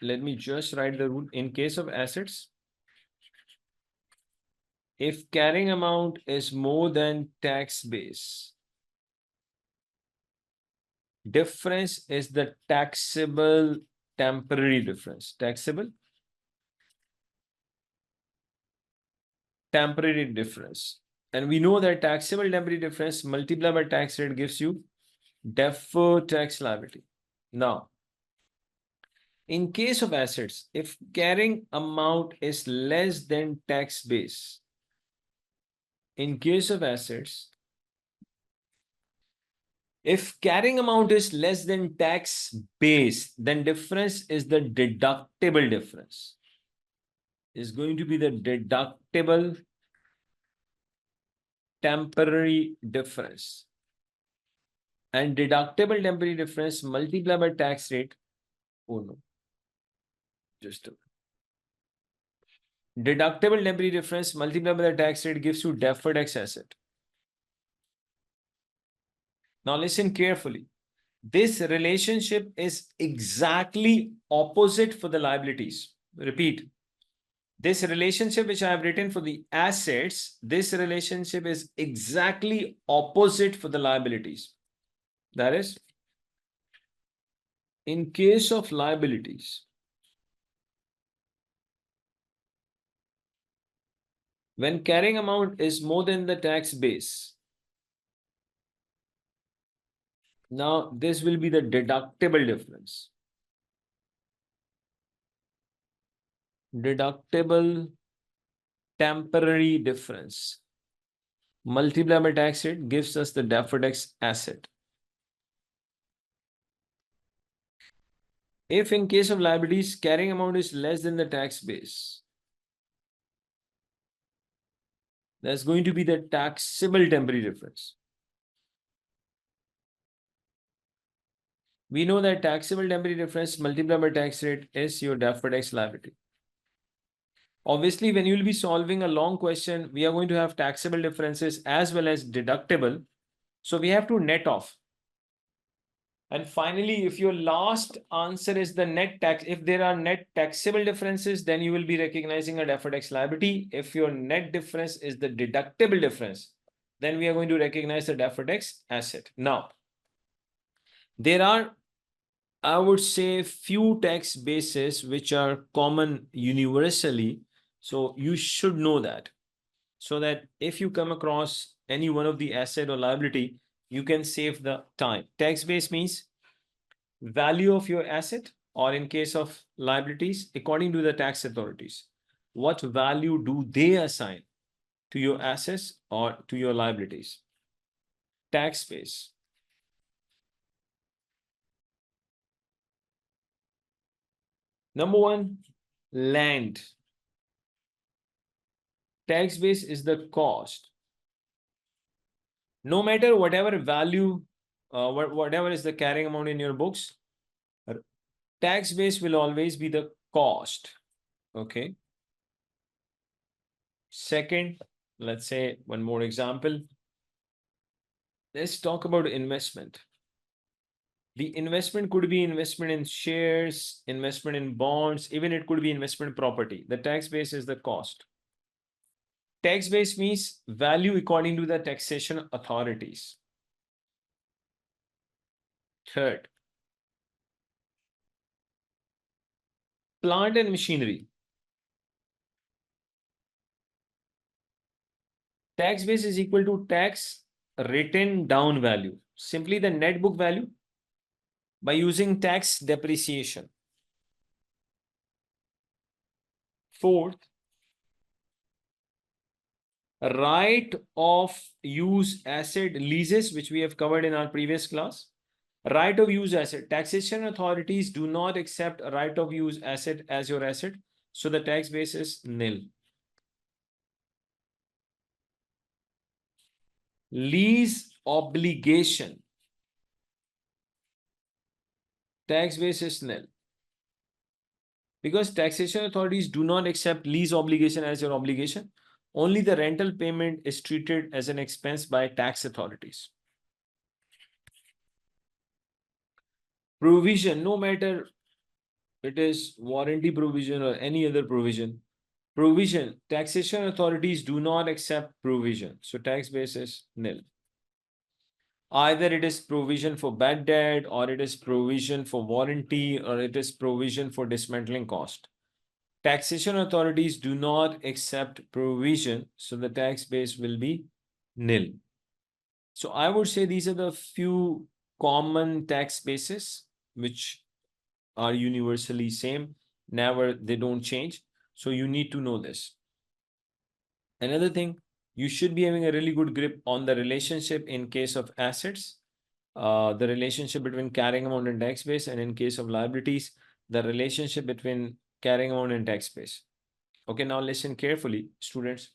let me just write the rule. In case of assets, if carrying amount is more than tax base, difference is the taxable temporary difference. Taxable temporary difference. And we know that taxable temporary difference multiplied by tax rate gives you deferred tax liability. Now, in case of assets, if carrying amount is less than tax base, in case of assets, if carrying amount is less than tax base, then difference is the deductible difference. Is going to be the deductible temporary difference. And deductible temporary difference multiplied by tax rate. Oh no. Just a deductible temporary difference multiplied by the tax rate gives you deferred tax asset. Now listen carefully. This relationship is exactly opposite for the liabilities. Repeat. This relationship which I have written for the assets, this relationship is exactly opposite for the liabilities. That is, in case of liabilities, when carrying amount is more than the tax base, now this will be the deductible difference. Deductible temporary difference multiplied by tax rate gives us the deferred tax asset. If in case of liabilities, carrying amount is less than the tax base, that's going to be the taxable temporary difference. We know that taxable temporary difference multiplied by tax rate is your deferred tax liability. Obviously, when you will be solving a long question, we are going to have taxable differences as well as deductible. So we have to net off. And finally, if your last answer is the net tax, if there are net taxable differences, then you will be recognizing a deferred tax liability. If your net difference is the deductible difference, then we are going to recognize the deferred tax asset. Now, there are, I would say, few tax bases which are common universally. So you should know that, so that if you come across any one of the asset or liability, you can save the time. Tax base means value of your asset, or in case of liabilities, according to the tax authorities, what value do they assign to your assets or to your liabilities? Tax base. Number one, land. Tax base is the cost. No matter whatever value, whatever is the carrying amount in your books, tax base will always be the cost. Okay. Second, let's say one more example. Let's talk about investment. The investment could be investment in shares, investment in bonds, even it could be investment property. The tax base is the cost. Tax base means value according to the taxation authorities. Third, plant and machinery. Tax base is equal to tax written down value, simply the net book value by using tax depreciation. Fourth, right of use asset leases, which we have covered in our previous class. Right of use asset. Taxation authorities do not accept a right of use asset as your asset, so the tax base is nil. Lease obligation. Tax base is nil. Because taxation authorities do not accept lease obligation as your obligation, only the rental payment is treated as an expense by tax authorities. Provision, no matter it is warranty provision or any other provision. Provision, taxation authorities do not accept provision. So tax base is nil. Either it is provision for bad debt, or it is provision for warranty, or it is provision for dismantling cost. Taxation authorities do not accept provision, so the tax base will be nil. So I would say these are the few common tax bases which are universally same. Never, they don't change. So you need to know this. Another thing, you should be having a really good grip on the relationship in case of assets, the relationship between carrying amount and tax base, and in case of liabilities, the relationship between carrying amount and tax base. Okay, now listen carefully, students.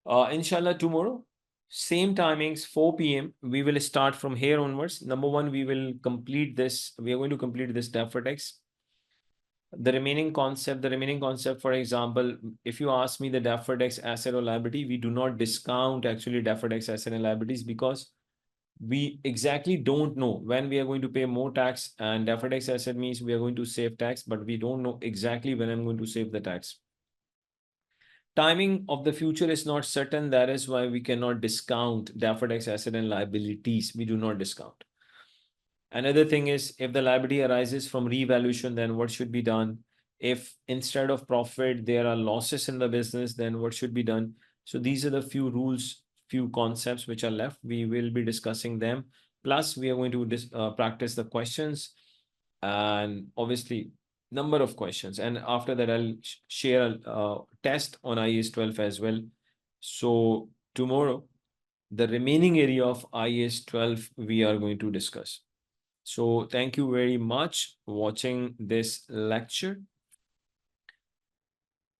Inshallah, tomorrow, same timings, 4 p.m. We will start from here onwards. Number one, we will complete this. We are going to complete this deferred tax. The remaining concept, for example, if you ask me the deferred tax asset or liability, we do not discount actually deferred tax asset and liabilities because we exactly don't know when we are going to pay more tax, and deferred tax asset means we are going to save tax, but we don't know exactly when I'm going to save the tax. Timing of the future is not certain. That is why we cannot discount deferred tax asset and liabilities. We do not discount. Another thing is, if the liability arises from revaluation, then what should be done? If instead of profit, there are losses in the business, then what should be done? So these are the few rules, few concepts which are left. We will be discussing them. Plus, we are going to practice the questions and obviously number of questions. And after that, I'll share a test on IAS 12 as well. So tomorrow, the remaining area of IAS 12 we are going to discuss. So thank you very much for watching this lecture.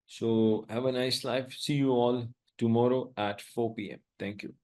So have a nice life. See you all tomorrow at 4 p.m. Thank you.